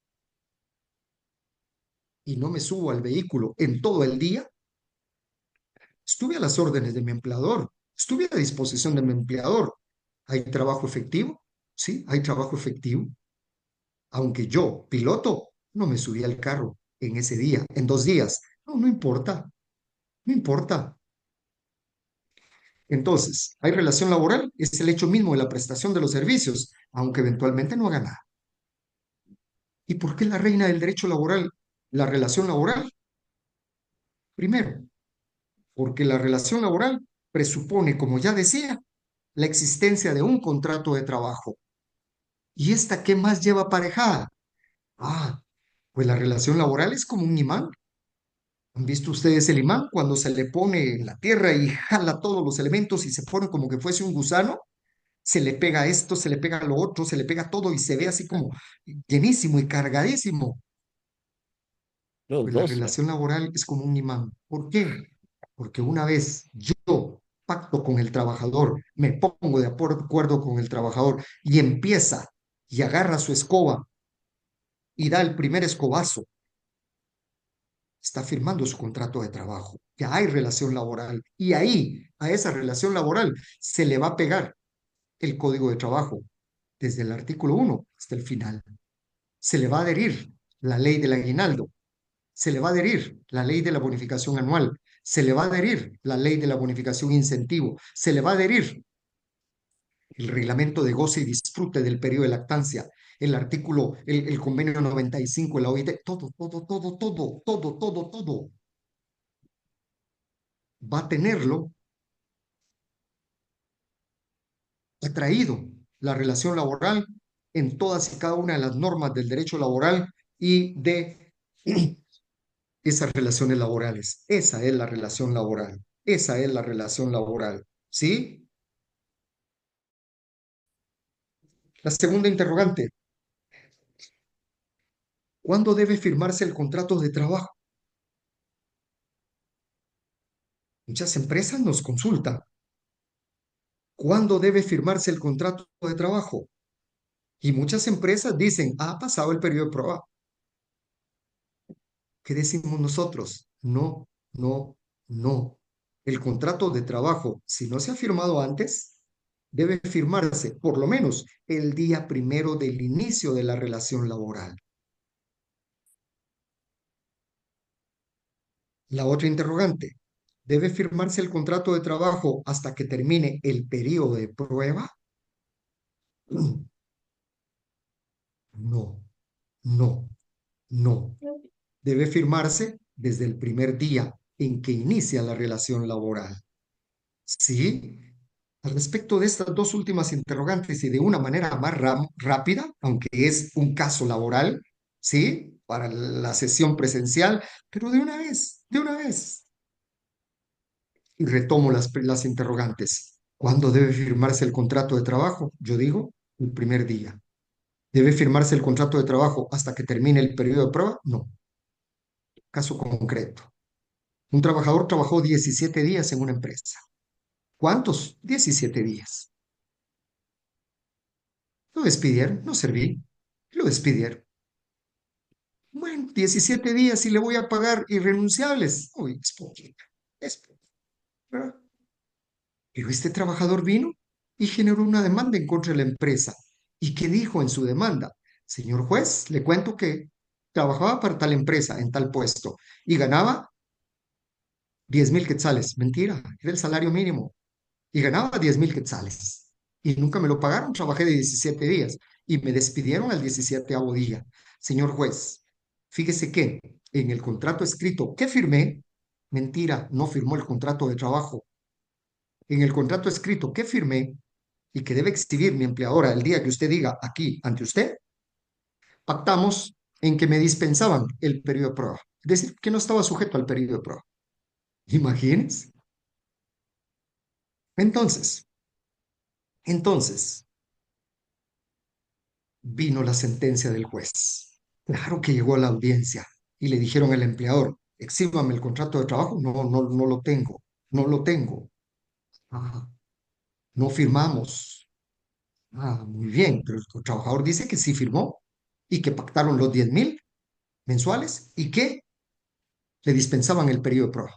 y no me subo al vehículo en todo el día. Estuve a las órdenes de mi empleador, estuve a disposición de mi empleador. ¿Hay trabajo efectivo? Sí, hay trabajo efectivo. Aunque yo, piloto, no me subí al carro en ese día, en 2 días. No, no importa, no importa. Entonces, hay relación laboral, es el hecho mismo de la prestación de los servicios, aunque eventualmente no haga nada. ¿Y por qué la reina del derecho laboral? La relación laboral. Primero, porque la relación laboral presupone, como ya decía, la existencia de un contrato de trabajo. ¿Y esta qué más lleva aparejada? Ah, pues la relación laboral es como un imán. ¿Han visto ustedes el imán cuando se le pone en la tierra y jala todos los elementos y se pone como que fuese un gusano? Se le pega esto, se le pega lo otro, se le pega todo y se ve así como llenísimo y cargadísimo. Los Pues la dos. relación laboral es como un imán. ¿Por qué? Porque una vez yo pacto con el trabajador, me pongo de acuerdo con el trabajador y empieza y agarra su escoba y da el primer escobazo, está firmando su contrato de trabajo. Ya hay relación laboral y ahí, a esa relación laboral, se le va a pegar el código de trabajo desde el artículo 1 hasta el final. Se le va a adherir la ley del aguinaldo, se le va a adherir la ley de la bonificación anual, se le va a adherir la ley de la bonificación incentivo, se le va a adherir el reglamento de goce y disfrute del periodo de lactancia, el artículo, el convenio 95 de la OIT, todo, todo, todo, todo, todo, todo, todo va a tenerlo atraído la relación laboral en todas y cada una de las normas del derecho laboral y de esas relaciones laborales. Esa es la relación laboral. Esa es la relación laboral. ¿Sí? La segunda interrogante. ¿Cuándo debe firmarse el contrato de trabajo? Muchas empresas nos consultan. ¿Cuándo debe firmarse el contrato de trabajo? Y muchas empresas dicen, ha pasado el periodo de prueba. ¿Qué decimos nosotros? No, no, no. El contrato de trabajo, si no se ha firmado antes, debe firmarse por lo menos el día primero del inicio de la relación laboral. La otra interrogante, ¿debe firmarse el contrato de trabajo hasta que termine el periodo de prueba? No, no, no. Debe firmarse desde el primer día en que inicia la relación laboral. ¿Sí? Al respecto de estas dos últimas interrogantes y de una manera más rápida, aunque es un caso laboral, ¿sí? Para la sesión presencial, pero de una vez. Y retomo las interrogantes. ¿Cuándo debe firmarse el contrato de trabajo? Yo digo, el primer día. ¿Debe firmarse el contrato de trabajo hasta que termine el periodo de prueba? No. Caso concreto. Un trabajador trabajó 17 días en una empresa. ¿Cuántos? 17 días. Lo despidieron, no serví. Lo despidieron. Bueno, 17 días y le voy a pagar irrenunciables. Uy, es poquito, es poquito, ¿verdad? Pero este trabajador vino y generó una demanda en contra de la empresa. ¿Y qué dijo en su demanda? Señor juez, le cuento que trabajaba para tal empresa en tal puesto y ganaba 10,000 quetzales. Mentira, era el salario mínimo. Y ganaba 10,000 quetzales. Y nunca me lo pagaron. Trabajé de 17 días y me despidieron al 17º día. Señor juez, fíjese que en el contrato escrito que firmé, mentira, no firmó el contrato de trabajo. En el contrato escrito que firmé y que debe exhibir mi empleadora el día que usted diga aquí ante usted, pactamos en que me dispensaban el periodo de prueba. Es decir, que no estaba sujeto al periodo de prueba. Imagínense. Entonces, entonces, vino la sentencia del juez. Claro que llegó a la audiencia y le dijeron al empleador, exhíbame el contrato de trabajo. No, no, no lo tengo, no lo tengo. Ah, no firmamos. Ah, muy bien, pero el trabajador dice que sí firmó y que pactaron los 10,000 mensuales y que le dispensaban el periodo de prueba.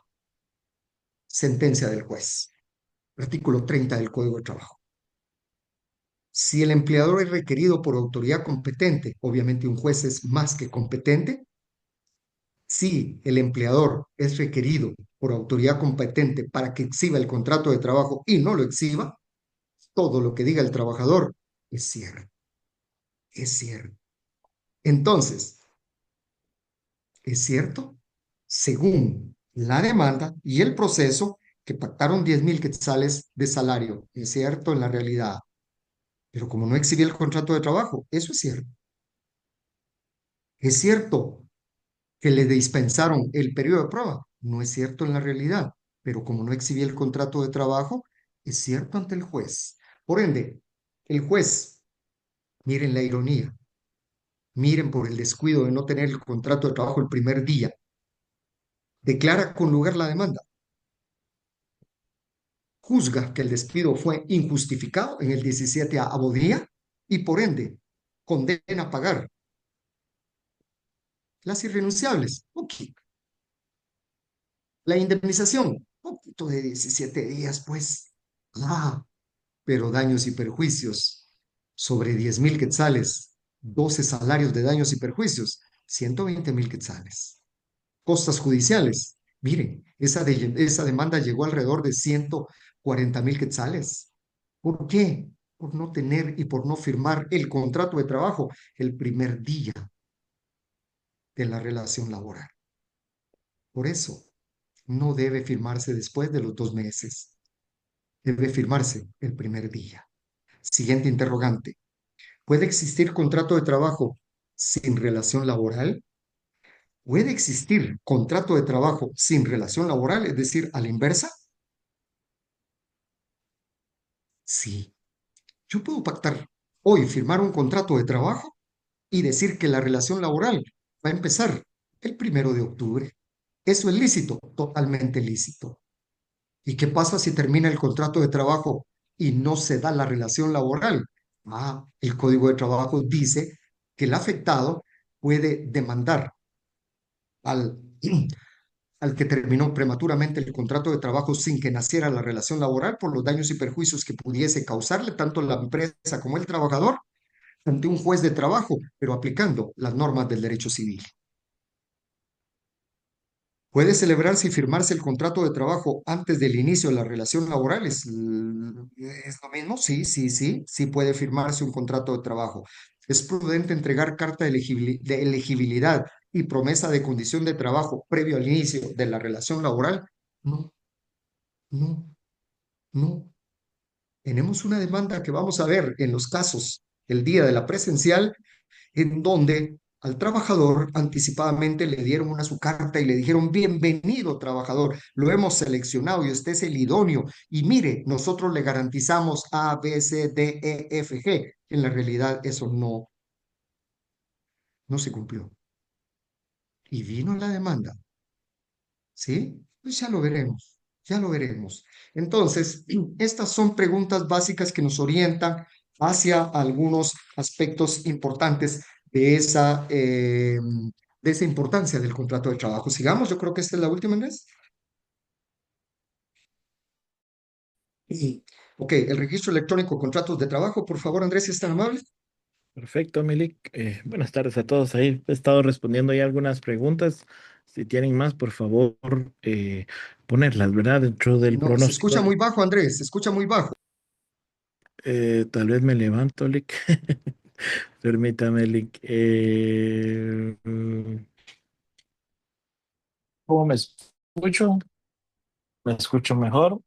Sentencia del juez. Artículo 30 del Código de Trabajo. Si el empleador es requerido por autoridad competente, obviamente un juez es más que competente. Si el empleador es requerido por autoridad competente para que exhiba el contrato de trabajo y no lo exhiba, todo lo que diga el trabajador es cierto, es cierto. Entonces, es cierto, según la demanda y el proceso, que pactaron 10,000 quetzales de salario. Es cierto en la realidad, pero como no exhibí el contrato de trabajo, eso es cierto. Es cierto que le dispensaron el periodo de prueba. No es cierto en la realidad, pero como no exhibí el contrato de trabajo, es cierto ante el juez. Por ende, el juez, miren la ironía, miren por el descuido de no tener el contrato de trabajo el primer día, declara con lugar la demanda, juzga que el despido fue injustificado en el 17º día y por ende condena a pagar las irrenunciables. Ok, la indemnización, poquito de 17 días, pues. Ah, pero daños y perjuicios sobre 10,000 quetzales, 12 salarios de daños y perjuicios, 120,000 quetzales. Costas judiciales, miren, esa demanda llegó alrededor de 140,000 quetzales. ¿Por qué? Por no tener y por no firmar el contrato de trabajo el primer día de la relación laboral. Por eso, no debe firmarse después de los 2 meses. Debe firmarse el primer día. Siguiente interrogante. ¿Puede existir contrato de trabajo sin relación laboral? ¿Puede existir contrato de trabajo sin relación laboral, es decir, a la inversa? Sí. Yo puedo pactar hoy, firmar un contrato de trabajo y decir que la relación laboral va a empezar el 1 de octubre. ¿Eso es lícito? Totalmente lícito. ¿Y qué pasa si termina el contrato de trabajo y no se da la relación laboral? Ah, el Código de Trabajo dice que el afectado puede demandar al, al que terminó prematuramente el contrato de trabajo sin que naciera la relación laboral por los daños y perjuicios que pudiese causarle tanto la empresa como el trabajador ante un juez de trabajo, pero aplicando las normas del derecho civil. ¿Puede celebrarse y firmarse el contrato de trabajo antes del inicio de la relación laboral? ¿Es lo mismo? Sí, sí, sí, sí puede firmarse un contrato de trabajo. ¿Es prudente entregar carta de elegibilidad y promesa de condición de trabajo previo al inicio de la relación laboral? No, no, no. Tenemos una demanda que vamos a ver en los casos el día de la presencial en donde al trabajador anticipadamente le dieron su carta y le dijeron, bienvenido trabajador, lo hemos seleccionado y usted es el idóneo. Y mire, nosotros le garantizamos A, B, C, D, E, F, G. En la realidad eso no se cumplió. Y vino la demanda, ¿sí? Pues ya lo veremos, ya lo veremos. Entonces, estas son preguntas básicas que nos orientan hacia algunos aspectos importantes de esa de esa importancia del contrato de trabajo. Sigamos, yo creo que esta es la última, Andrés. Y, ok, el registro electrónico de contratos de trabajo, por favor, Andrés, si es tan amable. Perfecto, Milik. Buenas tardes a todos. Ahí he estado respondiendo ya algunas preguntas. Si tienen más, por favor, ponerlas, ¿verdad? Dentro del No, se pronóstico. escucha muy bajo, Andrés, se escucha muy bajo. Tal vez me levanto, Lick. Permítame, Lick. ¿Cómo me escucho? ¿Me escucho mejor,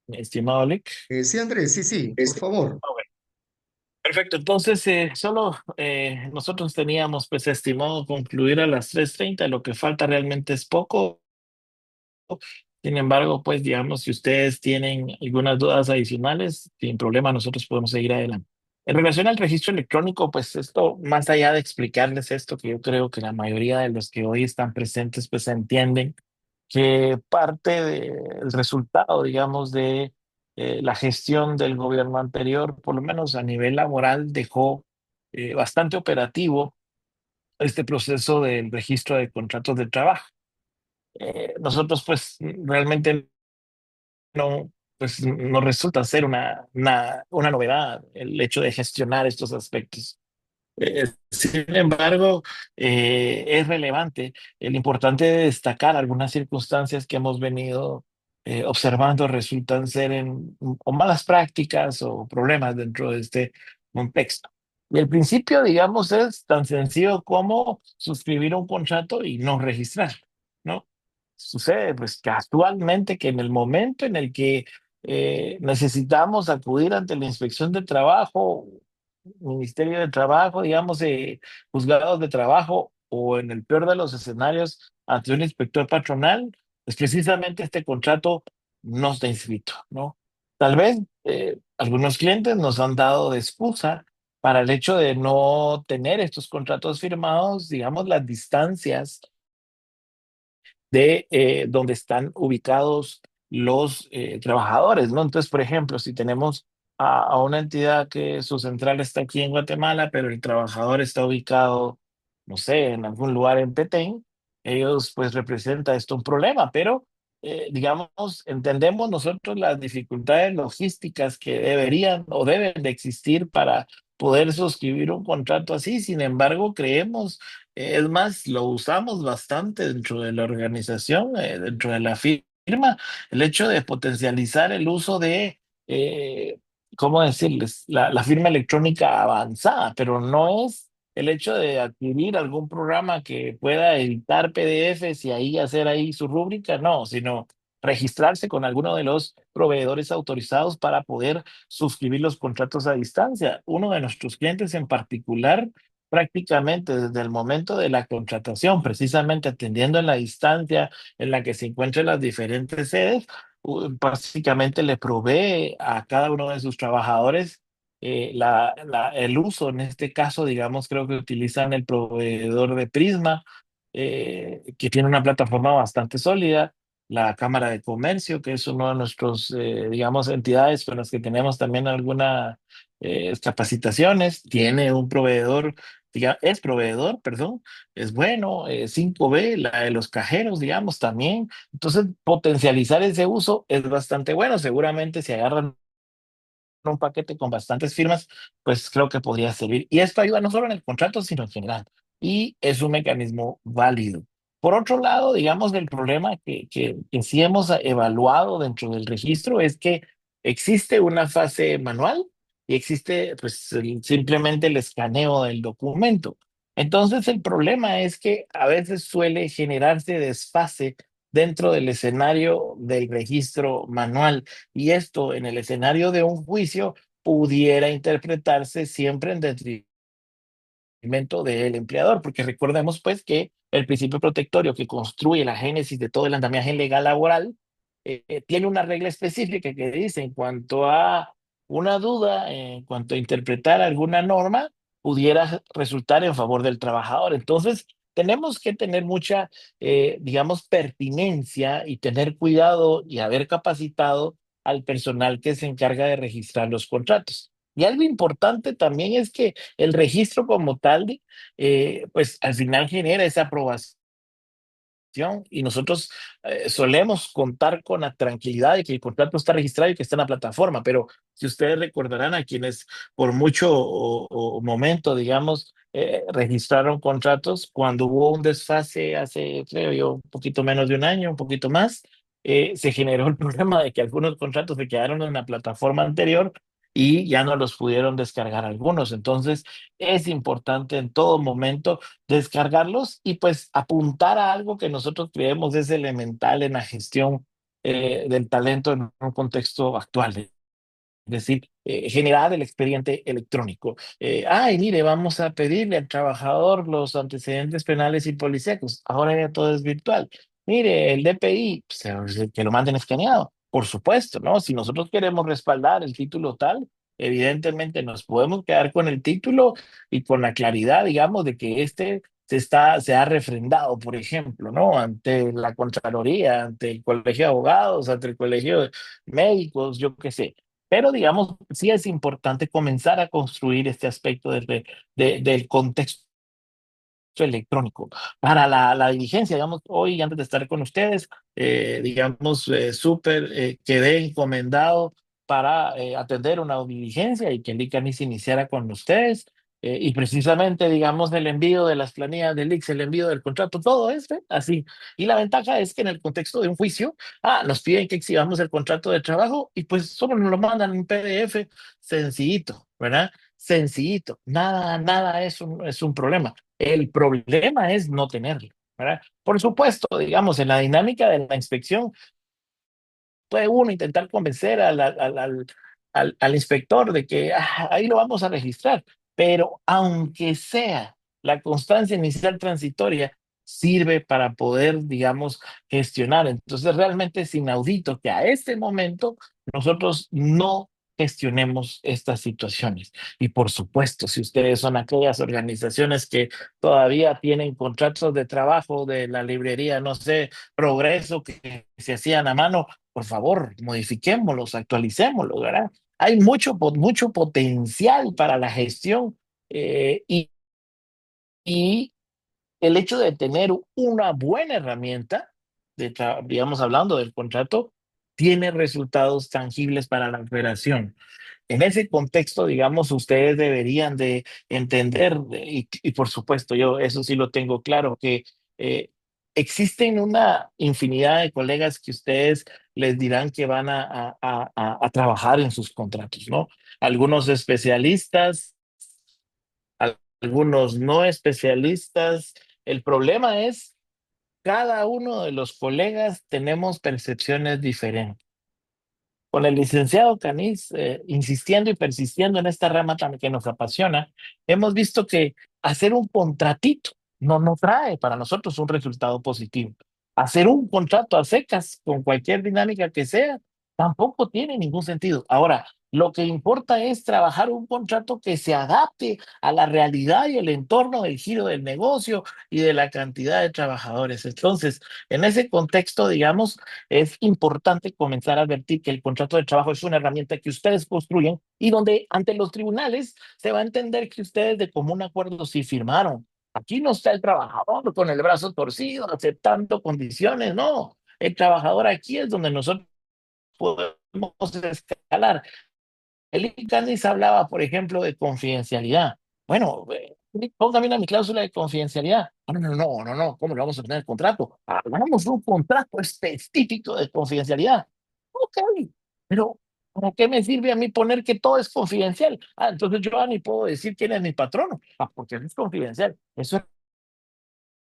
mi estimado Lick? Sí, Andrés, sí, sí, por favor. Ok. Perfecto, entonces solo nosotros teníamos pues estimado concluir a las 3:30. Lo que falta realmente es poco. Sin embargo, pues digamos, si ustedes tienen algunas dudas adicionales, sin problema, nosotros podemos seguir adelante. En relación al registro electrónico, pues esto, más allá de explicarles esto, que yo creo que la mayoría de los que hoy están presentes, pues entienden que parte del resultado, digamos, de la gestión del gobierno anterior, por lo menos a nivel laboral, dejó bastante operativo este proceso del registro de contratos de trabajo. Nosotros, pues, realmente no, pues, no resulta ser una novedad el hecho de gestionar estos aspectos. Sin embargo, es relevante. El importante de destacar algunas circunstancias que hemos venido observando resultan ser o malas prácticas o problemas dentro de este contexto. Y el principio, digamos, es tan sencillo como suscribir un contrato y no registrar, ¿no? Sucede, pues, casualmente que en el momento en el que necesitamos acudir ante la inspección de trabajo, Ministerio de Trabajo, digamos, juzgados de trabajo o en el peor de los escenarios ante un inspector patronal, pues precisamente este contrato no está inscrito, ¿no? Tal vez algunos clientes nos han dado de excusa para el hecho de no tener estos contratos firmados, digamos, las distancias de donde están ubicados los trabajadores, ¿no? Entonces, por ejemplo, si tenemos a una entidad que su central está aquí en Guatemala, pero el trabajador está ubicado, no sé, en algún lugar en Petén, ellos pues representa esto un problema, pero digamos, entendemos nosotros las dificultades logísticas que deberían o deben de existir para poder suscribir un contrato así. Sin embargo, creemos es más, lo usamos bastante dentro de la organización, dentro de la firma, el hecho de potencializar el uso de, eh, ¿cómo decirles? La firma electrónica avanzada, pero no es el hecho de adquirir algún programa que pueda editar PDFs y ahí hacer ahí su rúbrica, no, sino registrarse con alguno de los proveedores autorizados para poder suscribir los contratos a distancia. Uno de nuestros clientes en particular prácticamente desde el momento de la contratación, precisamente atendiendo en la distancia en la que se encuentran las diferentes sedes, básicamente le provee a cada uno de sus trabajadores el uso, en este caso, digamos, creo que utilizan el proveedor de Prisma, que tiene una plataforma bastante sólida. La Cámara de Comercio, que es uno de nuestros, digamos, entidades con las que tenemos también algunas capacitaciones, tiene un proveedor es proveedor, perdón, es bueno, 5B, la de los cajeros, digamos, también. Entonces, potencializar ese uso es bastante bueno. Seguramente si agarran un paquete con bastantes firmas, pues creo que podría servir. Y esto ayuda no solo en el contrato, sino en general. Y es un mecanismo válido. Por otro lado, digamos, el problema que sí hemos evaluado dentro del registro es que existe una fase manual y existe pues simplemente el escaneo del documento. Entonces, el problema es que a veces suele generarse desfase dentro del escenario del registro manual y esto en el escenario de un juicio pudiera interpretarse siempre en detrimento del empleador, porque recordemos pues que el principio protectorio que construye la génesis de todo el andamiaje legal laboral tiene una regla específica que dice en cuanto a una duda, en cuanto a interpretar alguna norma, pudiera resultar en favor del trabajador. Entonces, tenemos que tener mucha, digamos, pertinencia y tener cuidado y haber capacitado al personal que se encarga de registrar los contratos. Y algo importante también es que el registro como tal, pues al final genera esa aprobación y nosotros solemos contar con la tranquilidad de que el contrato está registrado y que está en la plataforma, pero si ustedes recordarán a quienes por mucho o momento, digamos, registraron contratos, cuando hubo un desfase hace, creo yo, un poquito menos de un año, un poquito más, se generó el problema de que algunos contratos se quedaron en la plataforma anterior y ya no los pudieron descargar algunos. Entonces, es importante en todo momento descargarlos y pues apuntar a algo que nosotros creemos es elemental en la gestión del talento en un contexto actual. Es decir, generar el expediente electrónico. Ay, mire, vamos a pedirle al trabajador los antecedentes penales y policíacos. Ahora ya todo es virtual. Mire, el DPI, pues, que lo manden escaneado. Por supuesto, ¿no? Si nosotros queremos respaldar el título tal, evidentemente nos podemos quedar con el título y con la claridad, digamos, de que este se ha refrendado, por ejemplo, ¿no? Ante la Contraloría, ante el Colegio de Abogados, ante el Colegio de Médicos, yo qué sé. Pero digamos, sí es importante comenzar a construir este aspecto del contexto electrónico para la diligencia. Digamos, hoy antes de estar con ustedes, digamos, súper, quedé encomendado para atender una diligencia y que el ICANNI se iniciara con ustedes. Y precisamente, digamos, el envío de las planillas del ICS, el envío del contrato, todo es así. Y la ventaja es que en el contexto de un juicio, nos piden que exhibamos el contrato de trabajo y pues solo nos lo mandan en PDF, sencillito, ¿verdad? Sencillito, nada es un problema. El problema es no tenerlo, ¿verdad? Por supuesto, digamos, en la dinámica de la inspección, puede uno intentar convencer al inspector de que ahí lo vamos a registrar, pero aunque sea la constancia inicial transitoria, sirve para poder, digamos, gestionar. Entonces, realmente es inaudito que a este momento nosotros no gestionemos estas situaciones. Y por supuesto, si ustedes son aquellas organizaciones que todavía tienen contratos de trabajo de la librería, no sé, Progreso, que se hacían a mano, por favor, modifiquémoslos, actualicémoslos, ¿verdad? Hay mucho potencial para la gestión y el hecho de tener una buena herramienta, digamos, hablando del contrato, tiene resultados tangibles para la operación. En ese contexto, digamos, ustedes deberían de entender, y por supuesto, yo eso sí lo tengo claro, que eh, existen una infinidad de colegas que ustedes les dirán que van a trabajar en sus contratos, ¿no? Algunos especialistas, algunos no especialistas. El problema es, cada uno de los colegas tenemos percepciones diferentes. Con el licenciado Canis, insistiendo y persistiendo en esta rama también que nos apasiona, hemos visto que hacer un contratito no trae para nosotros un resultado positivo. Hacer un contrato a secas con cualquier dinámica que sea, tampoco tiene ningún sentido. Ahora, lo que importa es trabajar un contrato que se adapte a la realidad y el entorno del giro del negocio y de la cantidad de trabajadores. Entonces, en ese contexto, digamos, es importante comenzar a advertir que el contrato de trabajo es una herramienta que ustedes construyen y donde ante los tribunales se va a entender que ustedes de común acuerdo sí firmaron. Aquí no está el trabajador con el brazo torcido aceptando condiciones, no. El trabajador aquí es donde nosotros podemos escalar. El ICANNIS hablaba, por ejemplo, de confidencialidad. Bueno, póngame una mi cláusula de confidencialidad. No, ¿cómo le vamos a tener el contrato? Hagamos un contrato específico de confidencialidad. Ok, pero ¿para qué me sirve a mí poner que todo es confidencial? Entonces yo ni puedo decir quién es mi patrono. Porque es confidencial. Eso es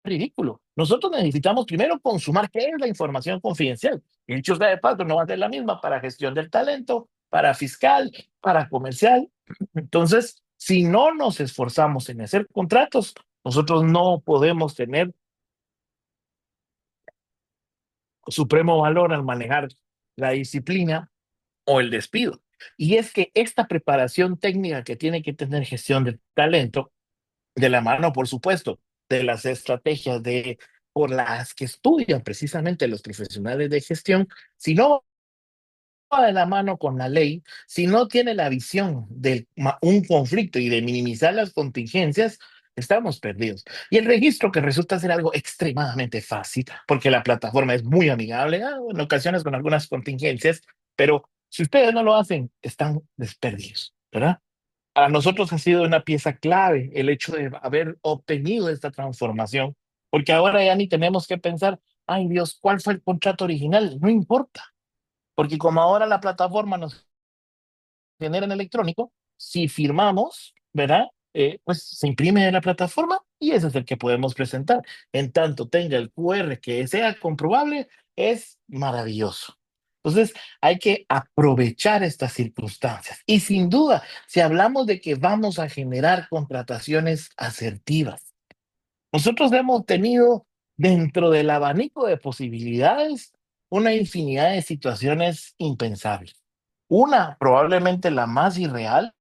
ridículo. Nosotros necesitamos primero consumar qué es la información confidencial. Y dicho sea de paso, no va a ser la misma para gestión del talento, para fiscal, para comercial. Entonces, si no nos esforzamos en hacer contratos, nosotros no podemos tener supremo valor al manejar la disciplina o el despido. Y es que esta preparación técnica que tiene que tener gestión del talento, de la mano, por supuesto, de las estrategias por las que estudian precisamente los profesionales de gestión, si no de la mano con la ley, si no tiene la visión de un conflicto y de minimizar las contingencias, estamos perdidos. Y el registro, que resulta ser algo extremadamente fácil, porque la plataforma es muy amigable, en ocasiones con algunas contingencias, pero si ustedes no lo hacen, están desperdidos, ¿verdad? Para nosotros ha sido una pieza clave el hecho de haber obtenido esta transformación, porque ahora ya ni tenemos que pensar, ay Dios, ¿cuál fue el contrato original? No importa, porque como ahora la plataforma nos genera en electrónico, si firmamos, ¿verdad? Pues se imprime en la plataforma y ese es el que podemos presentar. En tanto tenga el QR que sea comprobable, es maravilloso. Entonces, hay que aprovechar estas circunstancias. Y sin duda, si hablamos de que vamos a generar contrataciones asertivas, nosotros hemos tenido dentro del abanico de posibilidades una infinidad de situaciones impensables. Una, probablemente la más irreal,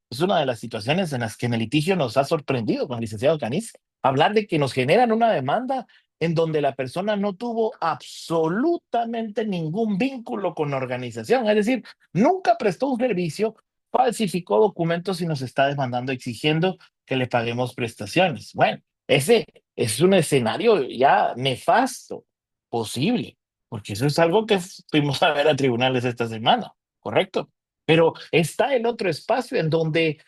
es una de las situaciones en las que en el litigio nos ha sorprendido con el licenciado Caniz, hablar de que nos generan una demanda en donde la persona no tuvo absolutamente ningún vínculo con la organización, es decir, nunca prestó un servicio, falsificó documentos y nos está demandando exigiendo que le paguemos prestaciones. Bueno, ese es un escenario ya nefasto, posible, porque eso es algo que fuimos a ver a tribunales esta semana, ¿correcto? Pero está el otro espacio en donde,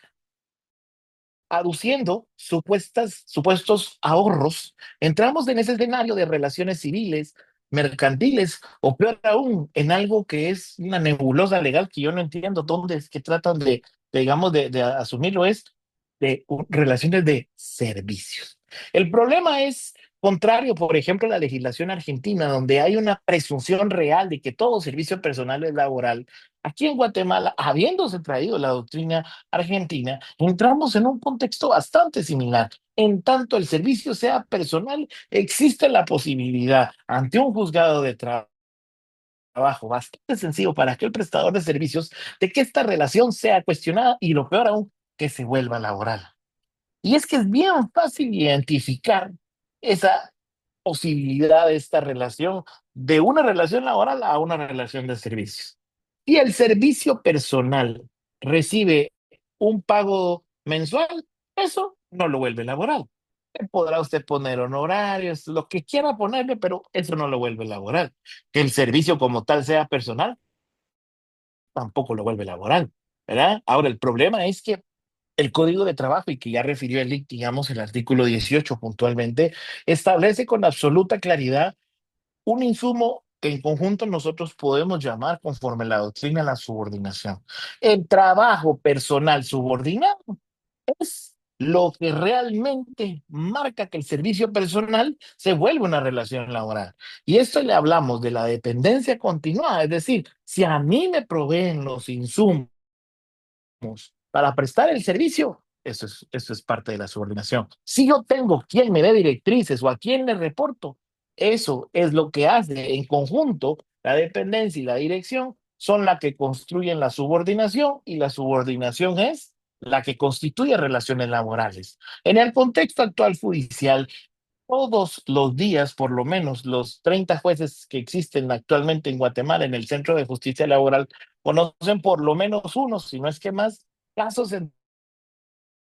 aduciendo supuestos ahorros, entramos en ese escenario de relaciones civiles, mercantiles, o peor aún, en algo que es una nebulosa legal que yo no entiendo dónde es que tratan digamos, de asumirlo, es de relaciones de servicios. El problema es contrario, por ejemplo, a la legislación argentina, donde hay una presunción real de que todo servicio personal es laboral. Aquí en Guatemala, habiéndose traído la doctrina argentina, entramos en un contexto bastante similar. En tanto el servicio sea personal, existe la posibilidad ante un juzgado de trabajo bastante sencillo para aquel prestador de servicios de que esta relación sea cuestionada y lo peor aún, que se vuelva laboral. Y es que es bien fácil identificar esa posibilidad de esta relación, de una relación laboral a una relación de servicios. Si el servicio personal recibe un pago mensual, eso no lo vuelve laboral. Podrá usted poner honorarios, lo que quiera ponerle, pero eso no lo vuelve laboral. Que el servicio como tal sea personal, tampoco lo vuelve laboral, ¿verdad? Ahora, el problema es que el Código de Trabajo, y que ya refirió el, digamos, el artículo 18 puntualmente, establece con absoluta claridad un insumo que en conjunto nosotros podemos llamar, conforme la doctrina, la subordinación. El trabajo personal subordinado es lo que realmente marca que el servicio personal se vuelve una relación laboral. Y esto le hablamos de la dependencia continuada, es decir, si a mí me proveen los insumos para prestar el servicio, eso es parte de la subordinación. Si yo tengo quien me dé directrices o a quien le reporto, eso es lo que hace en conjunto la dependencia y la dirección son la que construyen la subordinación y la subordinación es la que constituye relaciones laborales. En el contexto actual judicial, todos los días, por lo menos los 30 jueces que existen actualmente en Guatemala en el Centro de Justicia Laboral, conocen por lo menos uno, si no es que más, casos en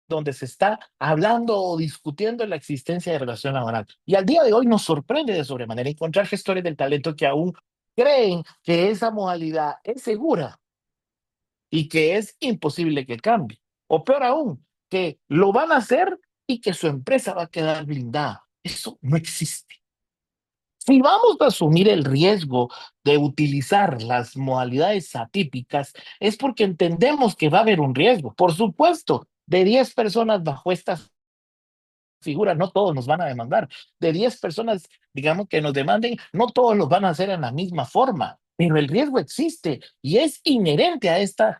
donde se está hablando o discutiendo la existencia de relación laboral. Y al día de hoy nos sorprende de sobremanera encontrar gestores del talento que aún creen que esa modalidad es segura y que es imposible que cambie. O peor aún, que lo van a hacer y que su empresa va a quedar blindada. Eso no existe. Si vamos a asumir el riesgo de utilizar las modalidades atípicas, es porque entendemos que va a haber un riesgo. Por supuesto, de 10 personas bajo esta figura, no todos nos van a demandar. De 10 personas, digamos, que nos demanden, no todos los van a hacer en la misma forma, pero el riesgo existe y es inherente a este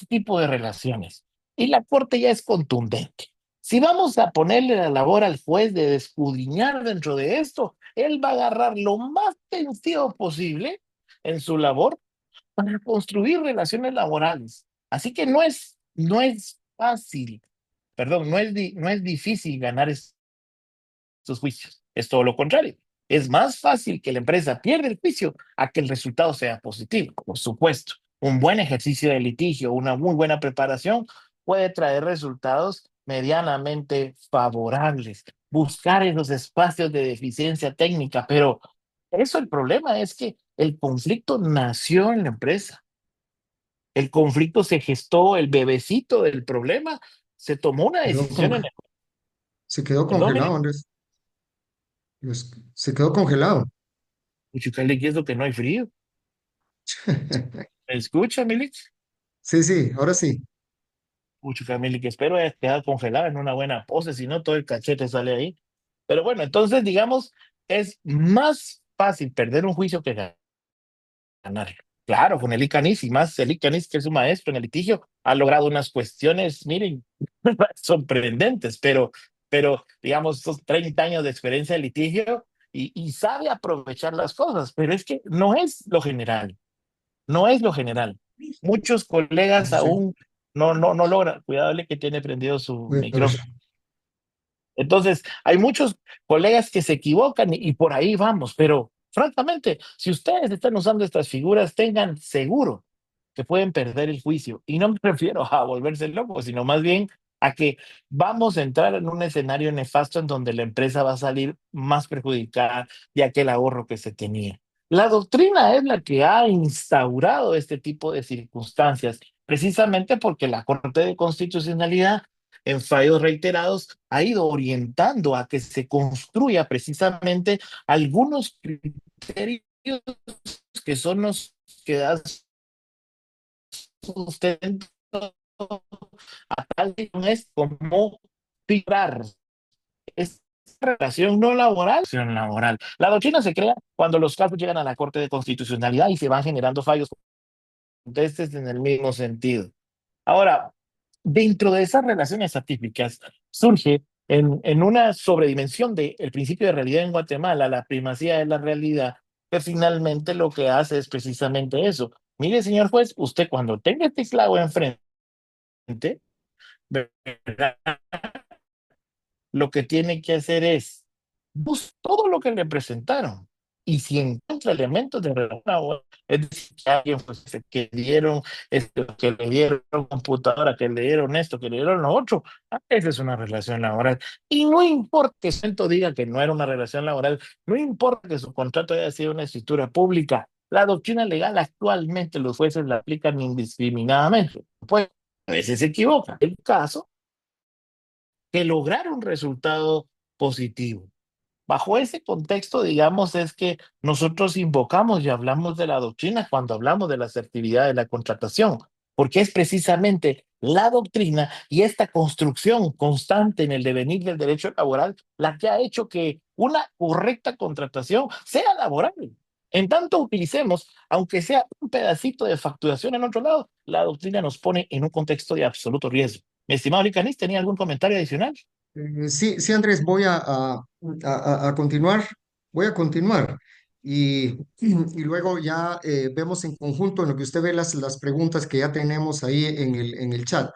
tipo de relaciones. Y la Corte ya es contundente. Si vamos a ponerle la labor al juez de escudriñar dentro de esto, él va a agarrar lo más sencillo posible en su labor para construir relaciones laborales. Así que no es fácil, perdón, no es difícil ganar estos juicios. Es todo lo contrario. Es más fácil que la empresa pierda el juicio a que el resultado sea positivo. Por supuesto, un buen ejercicio de litigio, una muy buena preparación puede traer resultados medianamente favorables. Buscar esos espacios de deficiencia técnica, pero eso el problema es que el conflicto nació en la empresa. El conflicto se gestó, el bebecito del problema se tomó una Quedó decisión en conge- el... Se quedó Perdón, congelado, Andrés. Se quedó congelado. Michelle, ¿qué es lo que no hay frío? ¿Me escucha, Milik? Sí, sí, ahora sí. Pucha, Milik, espero haya quedado congelado en una buena pose, si no todo el cachete sale ahí. Pero bueno, entonces digamos, es más fácil perder un juicio que ganar. Claro, con el Icanis y más el Icanis, que es un maestro en el litigio, ha logrado unas cuestiones, miren, sorprendentes, pero digamos, estos 30 años de experiencia de litigio y sabe aprovechar las cosas, pero es que no es lo general, no es lo general. Muchos colegas Sí, aún no logran, cuidado, que tiene prendido su voy a ver. micrófono. Entonces, hay muchos colegas que se equivocan y por ahí vamos, pero francamente, si ustedes están usando estas figuras, tengan seguro que pueden perder el juicio. Y no me refiero a volverse locos, sino más bien a que vamos a entrar en un escenario nefasto en donde la empresa va a salir más perjudicada de aquel ahorro que se tenía. La doctrina es la que ha instaurado este tipo de circunstancias, precisamente porque la Corte de Constitucionalidad en fallos reiterados, ha ido orientando a que se construya precisamente algunos criterios que son los que dan sustento a tal es como figurar esta relación no laboral, relación laboral. La doctrina se crea cuando los casos llegan a la Corte de Constitucionalidad y se van generando fallos contestes en el mismo sentido. Ahora, dentro de esas relaciones atípicas surge en una sobredimensión del principio de realidad en Guatemala, la primacía de la realidad, que finalmente lo que hace es precisamente eso. Mire, señor juez, usted cuando tenga este clavo enfrente, ¿verdad? Lo que tiene que hacer es buscar todo lo que le presentaron. Y si encuentra elementos de relación laboral, es decir, que alguien pues, que dieron esto, que le dieron computadora, que le dieron esto, que le dieron lo otro, esa es una relación laboral. Y no importa que Centro diga que no era una relación laboral, no importa que su contrato haya sido una escritura pública, la doctrina legal actualmente los jueces la aplican indiscriminadamente. Pues a veces se equivocan. El caso que lograr un resultado positivo. Bajo ese contexto, digamos, es que nosotros invocamos y hablamos de la doctrina cuando hablamos de la asertividad de la contratación, porque es precisamente la doctrina y esta construcción constante en el devenir del derecho laboral la que ha hecho que una correcta contratación sea laboral. En tanto utilicemos, aunque sea un pedacito de facturación en otro lado, la doctrina nos pone en un contexto de absoluto riesgo. Mi estimado Licanis, ¿tenía algún comentario adicional? Sí, sí, Andrés, a continuar. Voy a continuar. Y luego ya vemos en conjunto en lo que usted ve las preguntas que ya tenemos ahí en el chat.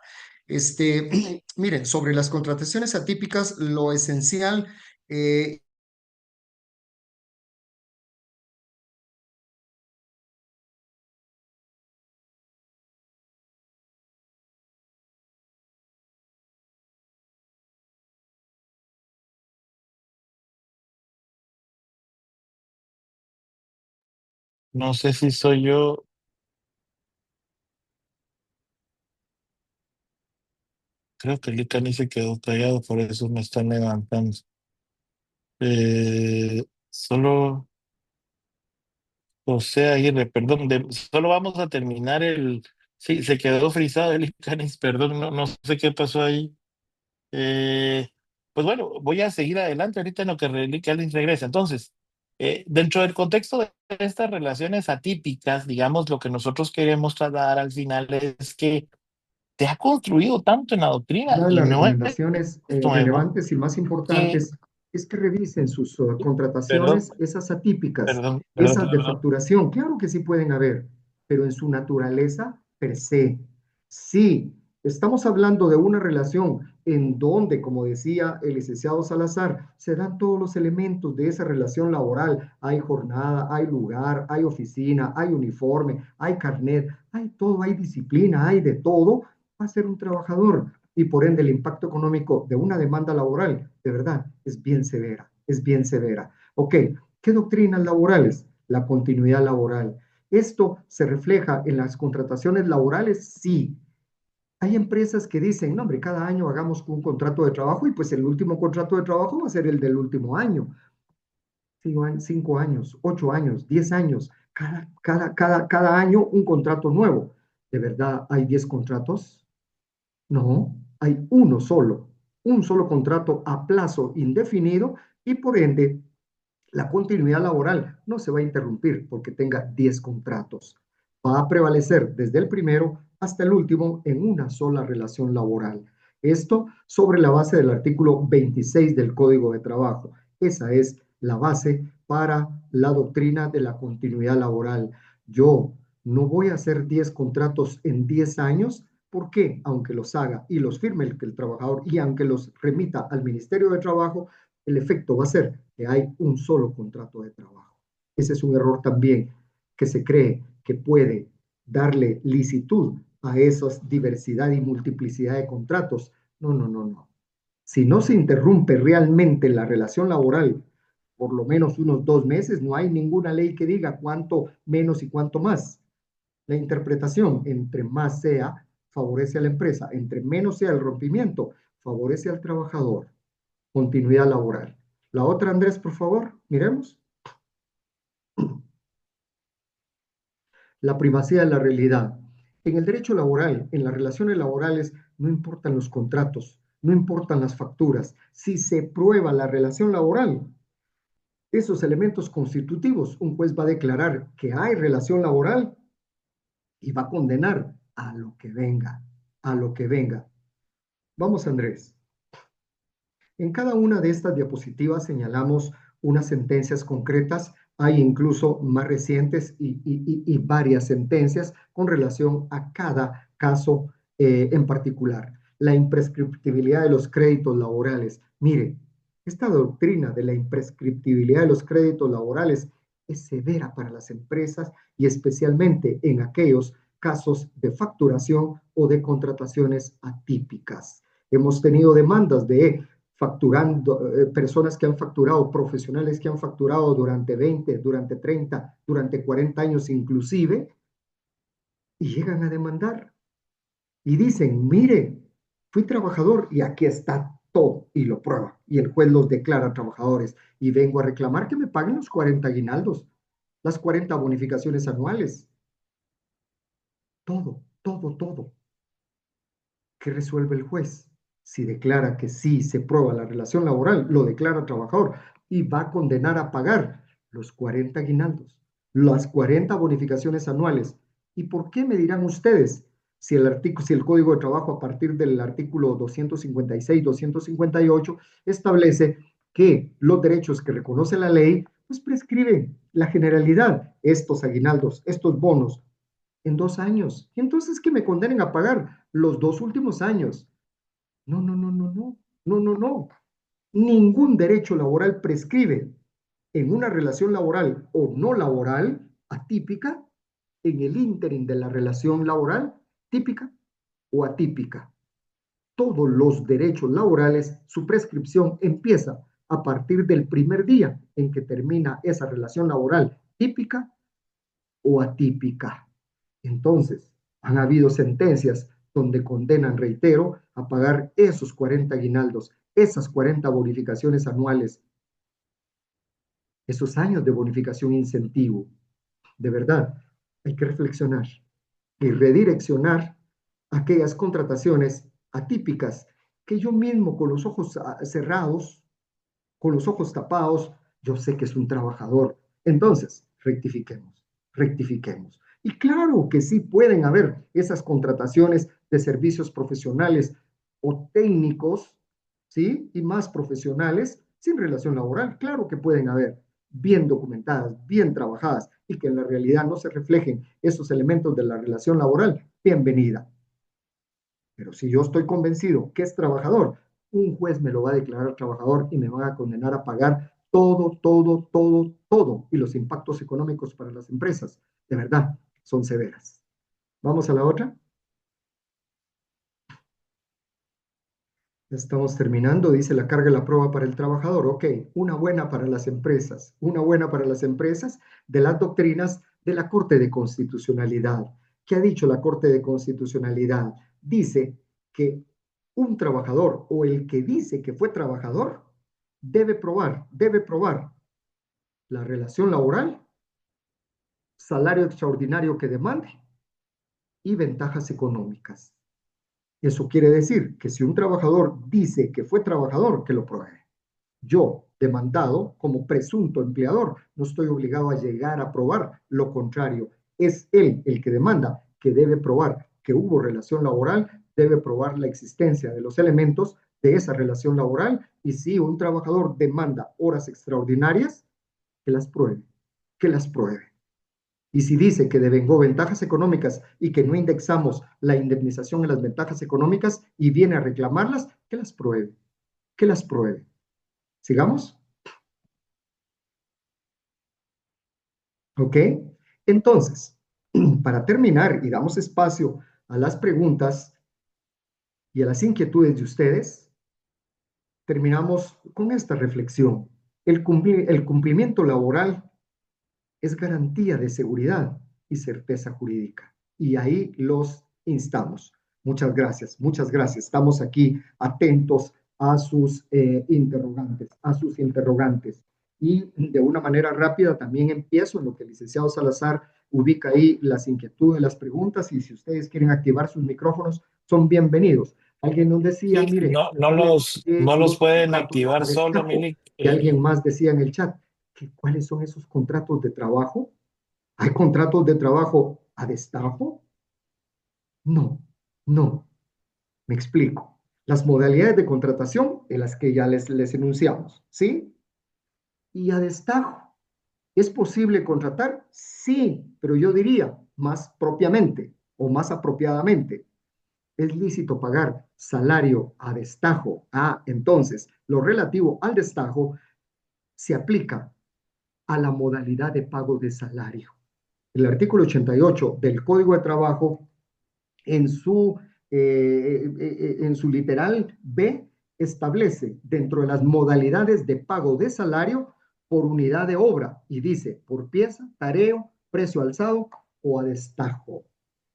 Miren, sobre las contrataciones atípicas, lo esencial, eh, No sé si soy yo. Creo que el ni se quedó callado, por eso me están levantando. Solo José Aguirre, perdón, solo vamos a terminar el... Sí, se quedó frisado el Icanis, perdón, no sé qué pasó ahí. Eh, pues bueno, voy a seguir adelante ahorita en lo que Icanis regresa. Entonces, dentro del contexto de estas relaciones atípicas, digamos, lo que nosotros queremos trasladar al final es que te ha construido tanto en la doctrina una de y las no es recomendaciones nuevo relevantes y más que, importantes es que revisen sus perdón, contrataciones, esas atípicas, esas de perdón. facturación. Claro que sí pueden haber, pero en su naturaleza per se. Sí, Estamos hablando de una relación en donde, como decía el licenciado Salazar, se dan todos los elementos de esa relación laboral. Hay jornada, hay lugar, hay oficina, hay uniforme, hay carnet, hay todo, hay disciplina, hay de todo. Va a ser un trabajador y por ende el impacto económico de una demanda laboral, de verdad, es bien severa, es bien severa. Ok, ¿qué doctrinas laborales? La continuidad laboral. ¿Esto se refleja en las contrataciones laborales? Sí. Hay empresas que dicen, no, hombre, cada año hagamos un contrato de trabajo y pues el último contrato de trabajo va a ser el del último año. 5 años, 8 años, 10 años, cada año un contrato nuevo. ¿De verdad hay 10 contratos? No, hay un solo contrato a plazo indefinido y por ende la continuidad laboral no se va a interrumpir porque tenga 10 contratos. Va a prevalecer desde el primero hasta el último en una sola relación laboral. Esto sobre la base del artículo 26 del Código de Trabajo. Esa es la base para la doctrina de la continuidad laboral. Yo no voy a hacer 10 contratos en 10 años porque aunque los haga y los firme el trabajador y aunque los remita al Ministerio de Trabajo, el efecto va a ser que hay un solo contrato de trabajo. Ese es un error también que se cree que puede darle licitud a esa diversidad y multiplicidad de contratos. No, no, no, no. Si no se interrumpe realmente la relación laboral, por lo menos unos 2 meses, no hay ninguna ley que diga cuánto menos y cuánto más. La interpretación, entre más sea, favorece a la empresa, entre menos sea el rompimiento, favorece al trabajador. Continuidad laboral. La otra, Andrés, por favor, miremos. La primacía de la realidad. En el derecho laboral, en las relaciones laborales, no importan los contratos, no importan las facturas. Si se prueba la relación laboral, esos elementos constitutivos, un juez va a declarar que hay relación laboral y va a condenar a lo que venga, a lo que venga. Vamos, Andrés. En cada una de estas diapositivas señalamos unas sentencias concretas. Hay incluso más recientes y varias sentencias con relación a cada caso en particular. La imprescriptibilidad de los créditos laborales. Mire, esta doctrina de la imprescriptibilidad de los créditos laborales es severa para las empresas y especialmente en aquellos casos de facturación o de contrataciones atípicas. Hemos tenido demandas de facturando, personas que han facturado, profesionales que han facturado durante 20, durante 30, durante 40 años inclusive, y llegan a demandar y dicen, mire, fui trabajador y aquí está todo y lo prueba. Y el juez los declara trabajadores y vengo a reclamar que me paguen los 40 aguinaldos, las 40 bonificaciones anuales, todo, todo, todo. ¿Qué resuelve el juez? Si declara que sí se prueba la relación laboral, lo declara trabajador y va a condenar a pagar los 40 aguinaldos, las 40 bonificaciones anuales. ¿Y por qué me dirán ustedes si el Código de Trabajo a partir del artículo 256, 258 establece que los derechos que reconoce la ley, pues prescriben la generalidad, estos aguinaldos, estos bonos, en 2 años? Y entonces que me condenen a pagar los 2 últimos años. No, no, no, no, no, no, no, no. Ningún derecho laboral prescribe en una relación laboral o no laboral atípica, en el ínterin de la relación laboral típica o atípica. Todos los derechos laborales, su prescripción empieza a partir del primer día en que termina esa relación laboral típica o atípica. Entonces, han habido sentencias donde condenan, reitero, a pagar esos 40 aguinaldos, esas 40 bonificaciones anuales, esos años de bonificación incentivo. De verdad, hay que reflexionar y redireccionar aquellas contrataciones atípicas que yo mismo con los ojos cerrados, con los ojos tapados, yo sé que es un trabajador. Entonces, rectifiquemos, rectifiquemos. Y claro que sí pueden haber esas contrataciones de servicios profesionales o técnicos, ¿sí? Y más profesionales sin relación laboral. Claro que pueden haber, bien documentadas, bien trabajadas y que en la realidad no se reflejen esos elementos de la relación laboral. Bienvenida. Pero si yo estoy convencido que es trabajador, un juez me lo va a declarar trabajador y me va a condenar a pagar todo, todo, todo, todo. Y los impactos económicos para las empresas, de verdad, son severas. Vamos a la otra. Estamos terminando, dice la carga de la prueba para el trabajador. Ok, una buena para las empresas, una buena para las empresas de las doctrinas de la Corte de Constitucionalidad. ¿Qué ha dicho la Corte de Constitucionalidad? Dice que un trabajador o el que dice que fue trabajador debe probar la relación laboral, salario extraordinario que demande y ventajas económicas. Eso quiere decir que si un trabajador dice que fue trabajador, que lo pruebe. Yo, demandado como presunto empleador, no estoy obligado a llegar a probar lo contrario. Es él el que demanda, que debe probar que hubo relación laboral, debe probar la existencia de los elementos de esa relación laboral y si un trabajador demanda horas extraordinarias, que las pruebe, que las pruebe. Y si dice que devengó ventajas económicas y que no indexamos la indemnización en las ventajas económicas y viene a reclamarlas, que las pruebe, que las pruebe. Sigamos. ¿Ok? Entonces, para terminar y damos espacio a las preguntas y a las inquietudes de ustedes, terminamos con esta reflexión. El cumplimiento laboral es garantía de seguridad y certeza jurídica. Y ahí los instamos. Muchas gracias, muchas gracias. Estamos aquí atentos a sus interrogantes, a sus interrogantes. Y de una manera rápida también empiezo en lo que el licenciado Salazar ubica ahí las inquietudes, las preguntas, y si ustedes quieren activar sus micrófonos, son bienvenidos. Alguien nos decía, Sí, mire, no los los pueden contratos activar a solo, destajo. Milik. Y alguien más decía en el chat, que cuáles son esos contratos de trabajo. ¿Hay contratos de trabajo a destajo? No, no. Me explico. Las modalidades de contratación en las que ya les enunciamos, ¿sí? Y a destajo. ¿Es posible contratar? Sí, pero yo diría más propiamente o más apropiadamente. ¿Es lícito pagar salario a destajo? Ah, entonces, lo relativo al destajo se aplica a la modalidad de pago de salario. El artículo 88 del Código de Trabajo en su, en su literal B establece dentro de las modalidades de pago de salario por unidad de obra y dice por pieza, tareo, precio alzado o a destajo.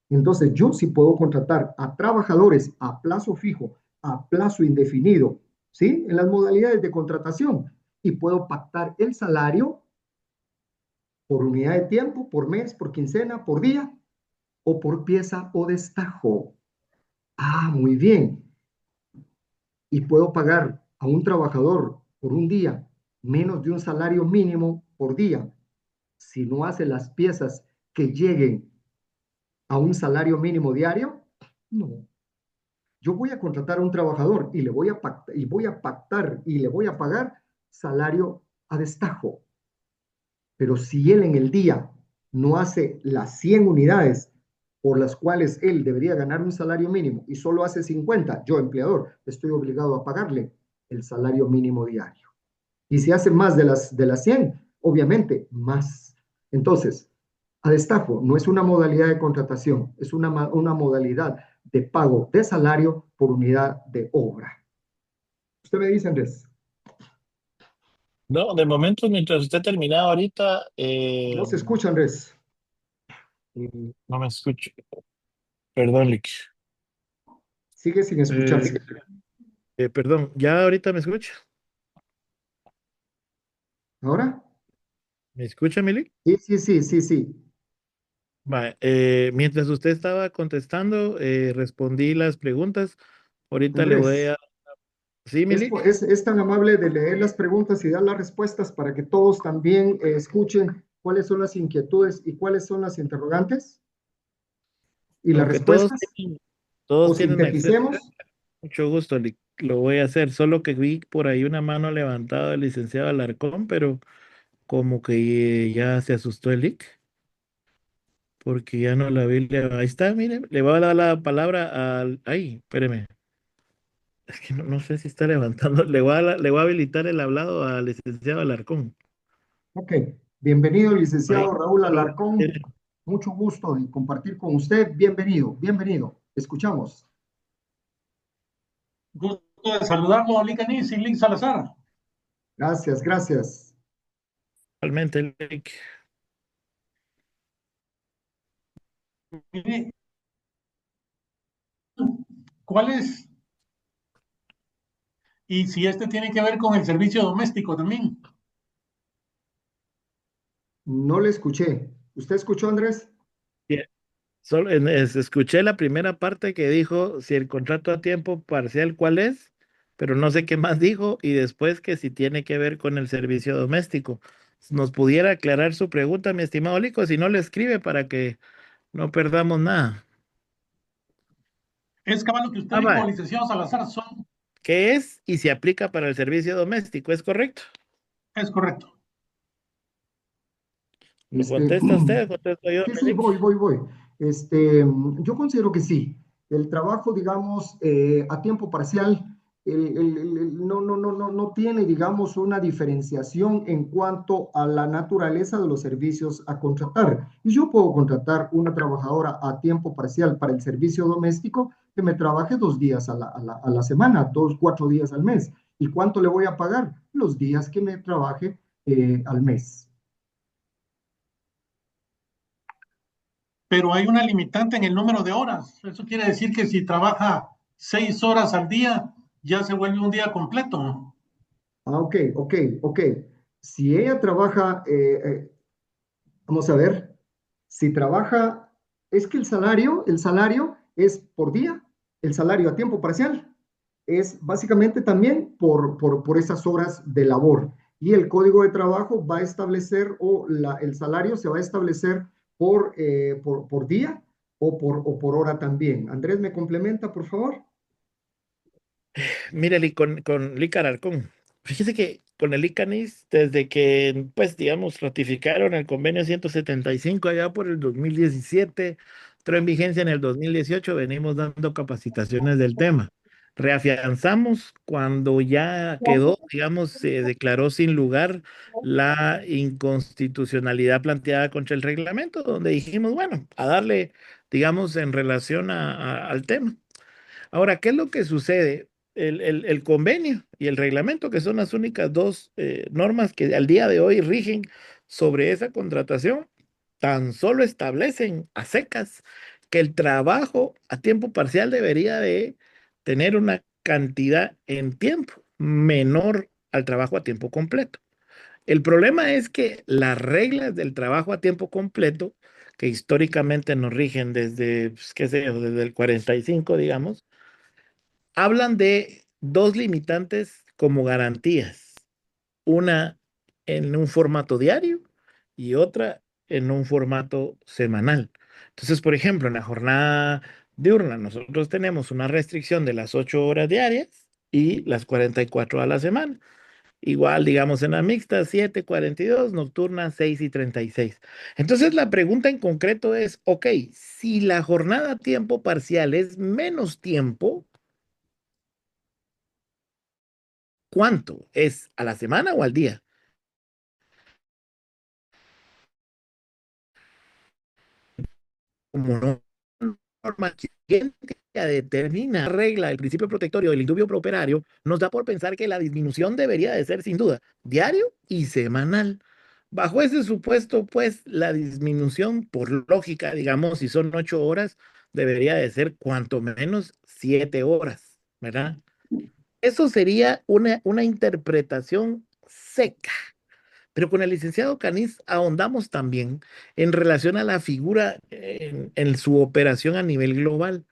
Entonces yo sí puedo contratar a trabajadores a plazo fijo, a plazo indefinido, ¿sí? En las modalidades de contratación y puedo pactar el salario por unidad de tiempo, por mes, por quincena, por día o por pieza o destajo. Ah, muy bien. Y puedo pagar a un trabajador por un día menos de un salario mínimo por día si no hace las piezas que lleguen a un salario mínimo diario. No. Yo voy a contratar a un trabajador y le voy a pactar y le voy a pagar salario a destajo. Pero si él en el día no hace las 100 unidades por las cuales él debería ganar un salario mínimo y solo hace 50, yo empleador estoy obligado a pagarle el salario mínimo diario. Y si hace más de las 100, obviamente más. Entonces, a destajo no es una modalidad de contratación, es una modalidad de pago de salario por unidad de obra. Usted me dice, Andrés, No, de momento, mientras usted terminaba ahorita, no se escucha, Andrés. no me escucho. Perdón, Lick. Sigue sin Eh, escucharse. perdón, ¿ya ahorita me escucha? ¿Ahora? ¿Me escucha, Milik? Sí, sí, sí, sí, sí. Va, mientras usted estaba contestando, respondí las preguntas. Ahorita le voy Andrés, a... ¿Sí, es, Milik? es tan amable de leer las preguntas y dar las respuestas para que todos también escuchen cuáles son las inquietudes y cuáles son las interrogantes y las Aunque respuestas, o todos tienen acceso, sinteticemos. mucho gusto, Lick. Lo voy a hacer. Solo que vi por ahí una mano levantada del licenciado Alarcón, pero como que ya se asustó el Lick. porque ya no la vi. Ahí está, mire, le voy a dar la palabra al... Ay, espéreme. Es que no sé si está levantando. Le voy a habilitar el hablado al licenciado Alarcón. Ok, bienvenido, Ahí licenciado Raúl ya lo Alarcón. tiene. Mucho gusto de compartir con usted. Bienvenido, bienvenido. Escuchamos. Gusto de saludarlo, Licanis y Link Salazar. Gracias, gracias. Realmente, el link. Mire, ¿cuál es? Y si este tiene que ver con el servicio doméstico también. No le escuché. ¿Usted escuchó, Andrés? Bien. Escuché la primera parte que dijo si el contrato a tiempo parcial, ¿cuál es? Pero no sé qué más dijo y después que si tiene que ver con el servicio doméstico. ¿Nos pudiera aclarar su pregunta, mi estimado Lico? Si no le escribe para que no perdamos nada. Es cabal lo que usted Ah, dijo, va. licenciado Salazar, son, ¿Qué es y se aplica para el servicio doméstico? ¿Es correcto? es correcto. ¿Lo Este, contesta usted? ¿Contesto yo, sí, sí, Melec? voy. Yo considero que sí. El trabajo, digamos, a tiempo parcial, no tiene, digamos, una diferenciación en cuanto a la naturaleza de los servicios a contratar. Y yo puedo contratar una trabajadora a tiempo parcial para el servicio doméstico que me trabaje 2 días a la semana, 4 días al mes. ¿Y cuánto le voy a pagar? Los días que me trabaje al mes. Pero hay una limitante en el número de horas. Eso quiere decir que si trabaja 6 horas al día, ya se vuelve un día completo. Ah, ok. Si ella trabaja, vamos a ver, si trabaja, es que el salario es por día, el salario a tiempo parcial es básicamente también por esas horas de labor. Y el código de trabajo va a establecer, el salario se va a establecer por día o por hora también. Andrés, ¿me complementa, por favor? Mire, con Lic Alarcón, fíjese que con el ICANIS, desde que, pues, digamos, ratificaron el convenio 175 allá por el 2017, entró en vigencia en el 2018, venimos dando capacitaciones del tema. Reafianzamos cuando ya quedó, digamos, se declaró sin lugar la inconstitucionalidad planteada contra el reglamento, donde dijimos, bueno, a darle, digamos, en relación al tema. Ahora, ¿qué es lo que sucede? El convenio y el reglamento, que son las únicas dos normas que al día de hoy rigen sobre esa contratación, tan solo establecen a secas que el trabajo a tiempo parcial debería de tener una cantidad en tiempo menor al trabajo a tiempo completo. El problema es que las reglas del trabajo a tiempo completo, que históricamente nos rigen desde, pues, qué sé yo, desde el 45, digamos, hablan de dos limitantes como garantías, una en un formato diario y otra en un formato semanal. Entonces, por ejemplo, en la jornada diurna nosotros tenemos una restricción de las 8 horas diarias y las 44 a la semana. Igual, digamos, en la mixta, 7:42, nocturna, 6:36. Entonces, la pregunta en concreto es, ok, si la jornada a tiempo parcial es menos tiempo, ¿cuánto? ¿Es a la semana o al día? Como no norma que determina regla el principio protectorio del indubio pro operario, nos da por pensar que la disminución debería de ser sin duda diario y semanal. Bajo ese supuesto, pues la disminución por lógica, digamos, si son 8 horas, debería de ser cuanto menos 7 horas, ¿verdad? Eso sería una interpretación seca. Pero con el licenciado Canis ahondamos también en relación a la figura en su operación a nivel global.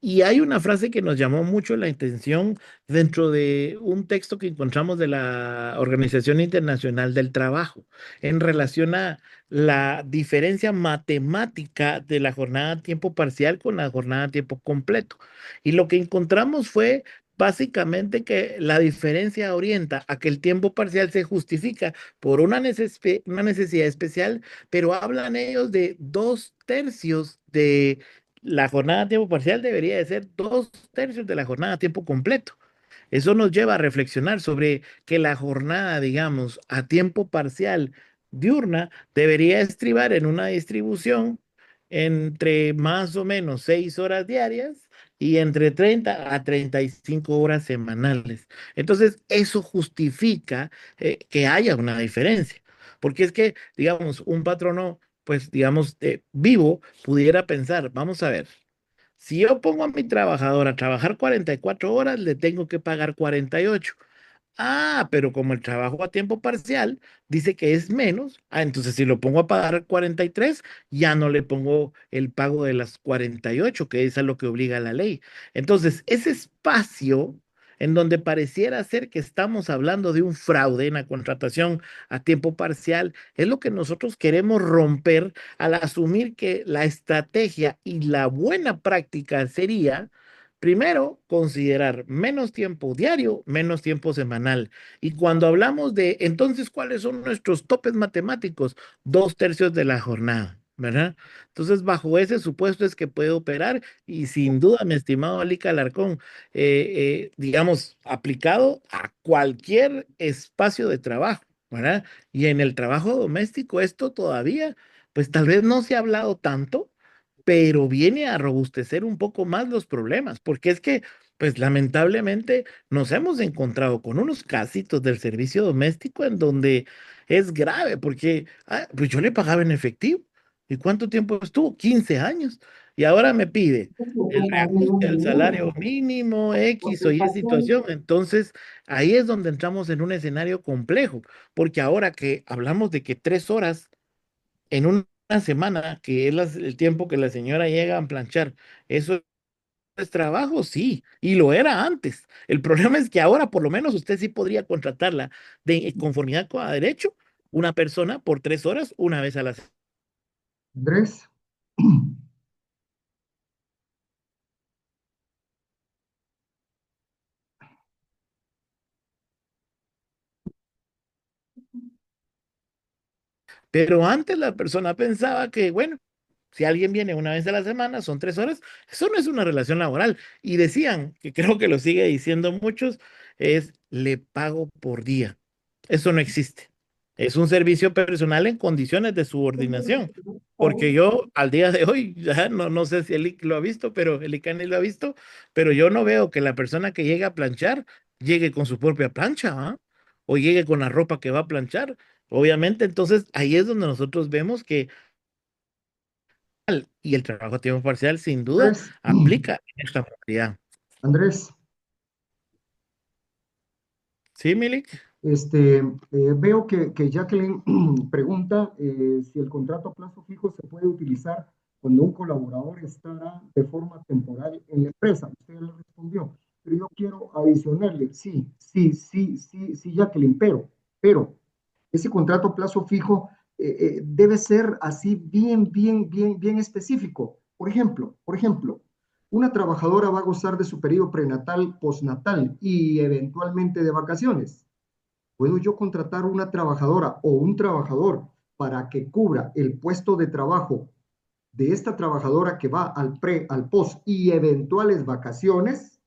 Y hay una frase que nos llamó mucho la atención dentro de un texto que encontramos de la Organización Internacional del Trabajo en relación a la diferencia matemática de la jornada a tiempo parcial con la jornada a tiempo completo. Y lo que encontramos fue básicamente que la diferencia orienta a que el tiempo parcial se justifica por una necesidad especial, pero hablan ellos de 2/3 de la jornada a tiempo parcial, debería de ser 2/3 de la jornada a tiempo completo. Eso nos lleva a reflexionar sobre que la jornada, digamos, a tiempo parcial diurna debería estribar en una distribución entre más o menos 6 horas diarias y entre 30 a 35 horas semanales. Entonces, eso justifica que haya una diferencia. Porque es que, digamos, un patrono, pues, digamos, vivo, pudiera pensar, vamos a ver. Si yo pongo a mi trabajador a trabajar 44 horas, le tengo que pagar 48. Ah, pero como el trabajo a tiempo parcial dice que es menos, entonces si lo pongo a pagar 43, ya no le pongo el pago de las 48, que es a lo que obliga la ley. Entonces, ese espacio en donde pareciera ser que estamos hablando de un fraude en la contratación a tiempo parcial, es lo que nosotros queremos romper al asumir que la estrategia y la buena práctica sería primero, considerar menos tiempo diario, menos tiempo semanal. Y cuando hablamos de, entonces, ¿cuáles son nuestros topes matemáticos? 2/3 de la jornada, ¿verdad? Entonces, bajo ese supuesto es que puede operar y sin duda, mi estimado Ali Alarcón, digamos, aplicado a cualquier espacio de trabajo, ¿verdad? Y en el trabajo doméstico, esto todavía, pues tal vez no se ha hablado tanto, pero viene a robustecer un poco más los problemas, porque es que, pues lamentablemente, nos hemos encontrado con unos casitos del servicio doméstico en donde es grave, porque pues yo le pagaba en efectivo. ¿Y cuánto tiempo estuvo? 15 años. Y ahora me pide el reajuste del salario mínimo, X o Y situación. Entonces, ahí es donde entramos en un escenario complejo, porque ahora que hablamos de que 3 horas en una semana, que es el tiempo que la señora llega a planchar, ¿eso es trabajo? Sí, y lo era antes. El problema es que ahora por lo menos usted sí podría contratarla de conformidad con a derecho, una persona por 3 horas una vez a la semana. Andrés, Pero antes la persona pensaba que, bueno, si alguien viene una vez a la semana, son 3 horas, eso no es una relación laboral. Y decían, que creo que lo sigue diciendo muchos, es le pago por día. Eso no existe. Es un servicio personal en condiciones de subordinación. Porque yo al día de hoy, ya no sé si el lo ha visto, pero el ICANNI lo ha visto, pero yo no veo que la persona que llegue a planchar llegue con su propia plancha, ¿ah? O llegue con la ropa que va a planchar. Obviamente, entonces ahí es donde nosotros vemos que y el trabajo a tiempo parcial sin duda Andrés, aplica en esta modalidad. Andrés, ¿Sí, Milik? veo que Jacqueline pregunta si el contrato a plazo fijo se puede utilizar cuando un colaborador estará de forma temporal en la empresa. Usted ya le respondió, pero yo quiero adicionarle, sí, sí, sí, sí, sí, Jacqueline, pero ese contrato a plazo fijo debe ser así bien, bien, bien, bien específico. Por ejemplo, una trabajadora va a gozar de su periodo prenatal, postnatal y eventualmente de vacaciones. ¿Puedo yo contratar una trabajadora o un trabajador para que cubra el puesto de trabajo de esta trabajadora que va al pre, al post y eventuales vacaciones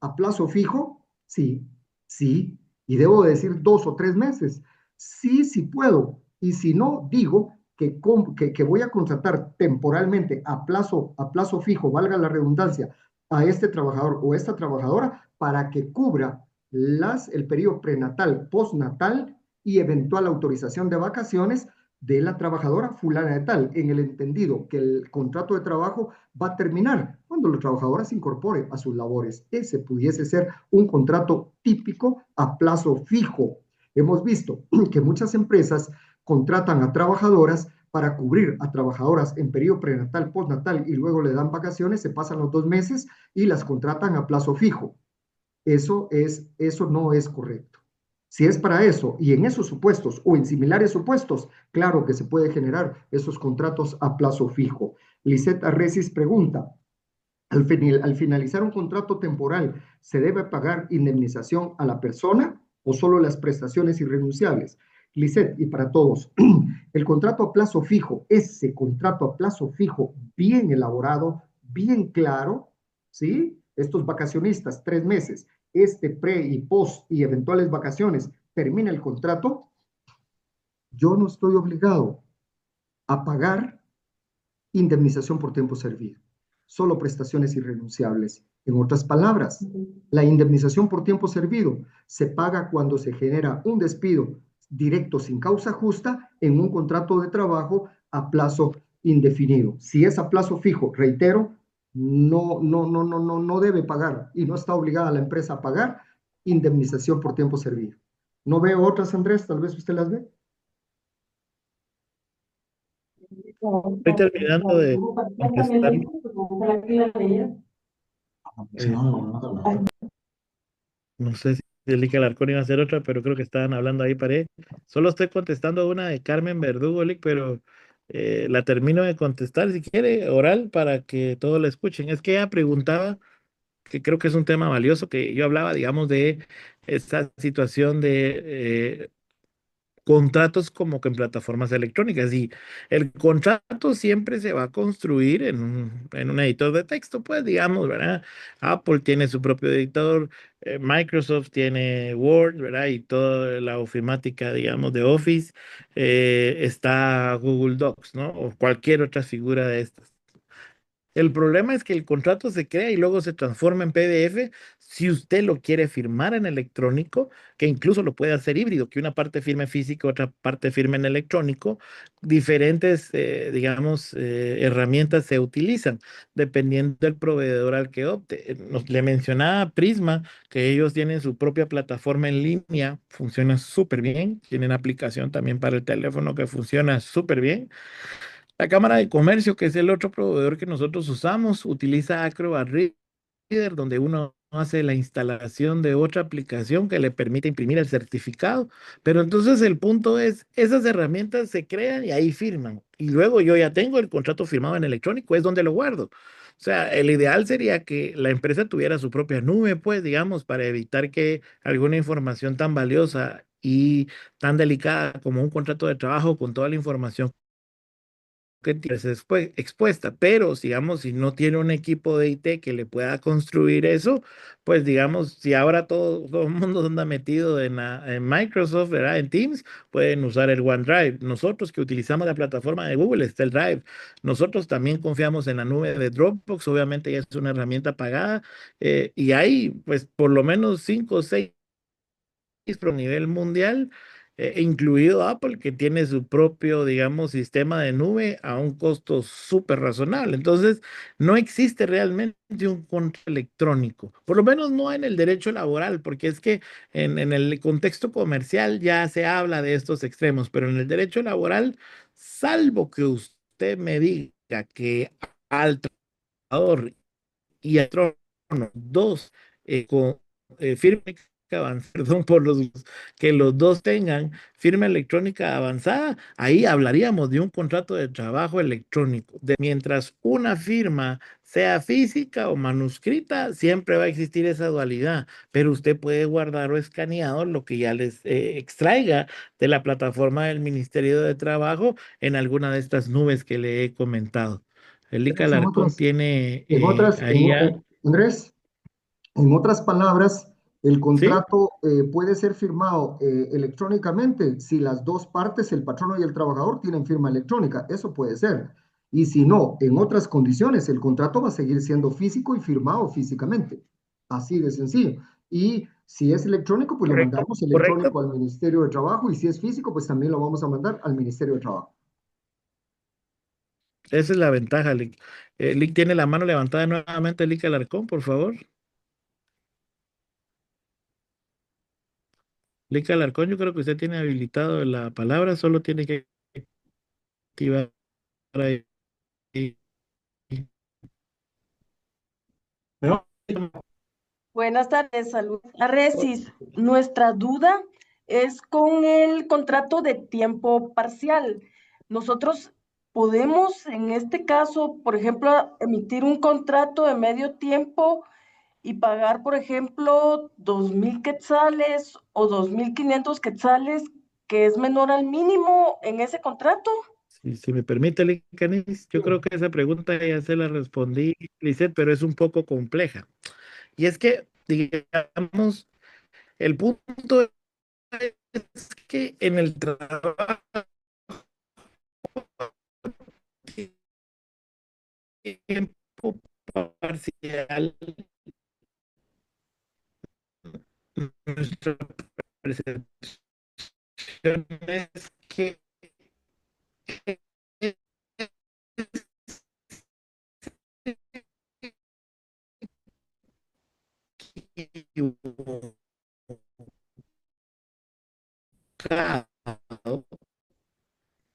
a plazo fijo? Sí, sí. Y debo decir 2 o 3 meses. Sí, sí puedo. Y si no, digo que voy a contratar temporalmente a plazo fijo, valga la redundancia, a este trabajador o esta trabajadora para que cubra el periodo prenatal, postnatal y eventual autorización de vacaciones de la trabajadora fulana de tal, en el entendido que el contrato de trabajo va a terminar cuando la trabajadora se incorpore a sus labores. Ese pudiese ser un contrato típico a plazo fijo. Hemos visto que muchas empresas contratan a trabajadoras para cubrir a trabajadoras en periodo prenatal, postnatal y luego le dan vacaciones, se pasan los 2 meses y las contratan a plazo fijo. Eso no es correcto. Si es para eso y en esos supuestos o en similares supuestos, claro que se puede generar esos contratos a plazo fijo. Lisette Arresis pregunta, Al finalizar un contrato temporal, ¿se debe pagar indemnización a la persona o solo las prestaciones irrenunciables? Lisset, y para todos, el contrato a plazo fijo, ese contrato a plazo fijo bien elaborado, bien claro, ¿sí? Estos vacacionistas, 3 meses, este pre y post y eventuales vacaciones, termina el contrato, yo no estoy obligado a pagar indemnización por tiempo servido, solo prestaciones irrenunciables. En otras palabras, la indemnización por tiempo servido se paga cuando se genera un despido directo sin causa justa en un contrato de trabajo a plazo indefinido. Si es a plazo fijo, reitero, no debe pagar y no está obligada la empresa a pagar indemnización por tiempo servido. No veo otras, Andrés, tal vez usted las ve. Estoy terminando de contestar. eh, no sé si Lick Alarcón iba a hacer otra, pero creo que estaban hablando ahí, paré. Solo estoy contestando una de Carmen Verdugo, Lick, pero la termino de contestar si quiere, oral, para que todos la escuchen. Es que ella preguntaba, que creo que es un tema valioso, que yo hablaba, digamos, de esta situación de contratos como que en plataformas electrónicas. Y el contrato siempre se va a construir en un editor de texto, pues digamos, ¿verdad? Apple tiene su propio editor, Microsoft tiene Word, ¿verdad? Y toda la ofimática, digamos, de Office, está Google Docs, ¿no? O cualquier otra figura de estas. El problema es que el contrato se crea y luego se transforma en PDF si usted lo quiere firmar en electrónico, que incluso lo puede hacer híbrido, que una parte firme físico, otra parte firme en electrónico. Diferentes, digamos, herramientas se utilizan dependiendo del proveedor al que opte. Le mencionaba Prisma, que ellos tienen su propia plataforma en línea, funciona súper bien, tienen aplicación también para el teléfono que funciona súper bien. La Cámara de Comercio, que es el otro proveedor que nosotros usamos, utiliza Acrobat Reader, donde uno hace la instalación de otra aplicación que le permite imprimir el certificado. Pero entonces el punto es, esas herramientas se crean y ahí firman. Y luego yo ya tengo el contrato firmado en electrónico, es donde lo guardo. O sea, el ideal sería que la empresa tuviera su propia nube, pues, digamos, para evitar que alguna información tan valiosa y tan delicada como un contrato de trabajo con toda la información que tienes expuesta, pero digamos, si no tiene un equipo de IT que le pueda construir eso, pues digamos, si ahora todo el mundo anda metido en Microsoft, ¿verdad? En Teams, pueden usar el OneDrive. Nosotros que utilizamos la plataforma de Google, está el Drive. Nosotros también confiamos en la nube de Dropbox, obviamente ya es una herramienta pagada, y hay pues por lo menos 5 o 6 a nivel mundial, incluido Apple, que tiene su propio, digamos, sistema de nube a un costo súper razonable. Entonces, no existe realmente un control electrónico, por lo menos no en el derecho laboral, porque es que en el contexto comercial ya se habla de estos extremos, pero en el derecho laboral, salvo que usted me diga que al trabajador y al patrono, dos, con firme perdón, que los dos tengan firma electrónica avanzada, ahí hablaríamos de un contrato de trabajo electrónico. Mientras una firma sea física o manuscrita, siempre va a existir esa dualidad, pero usted puede guardar o escaneado lo que ya les extraiga de la plataforma del Ministerio de Trabajo en alguna de estas nubes que le he comentado. El ICA Entonces, Alarcón tiene ahí ya, Andrés, en otras palabras, el ¿sí? contrato puede ser firmado electrónicamente si las dos partes, el patrono y el trabajador, tienen firma electrónica. Eso puede ser. Y si no, en otras condiciones, el contrato va a seguir siendo físico y firmado físicamente. Así de sencillo. Y si es electrónico, pues lo Correcto, mandamos correcto. electrónico al Ministerio de Trabajo. Y si es físico, pues también lo vamos a mandar al Ministerio de Trabajo. Esa es la ventaja, Lick. Lick tiene la mano levantada nuevamente, Lick Alarcón, por favor. Lick Alarcón, yo creo que usted tiene habilitado la palabra, solo tiene que activar ahí. Pero, Buenas tardes, saludos a Resis. Nuestra duda es con el contrato de tiempo parcial. Nosotros podemos en este caso, por ejemplo, emitir un contrato de medio tiempo y pagar, por ejemplo, 2,000 quetzales o 2,500 quetzales, que es menor al mínimo en ese contrato. Si me permite, Licanis, yo creo que esa pregunta ya se la respondí, Lisette, pero es un poco compleja. Y es que, digamos, el punto es que en el trabajo tiempo parcial, nuestra percepción es que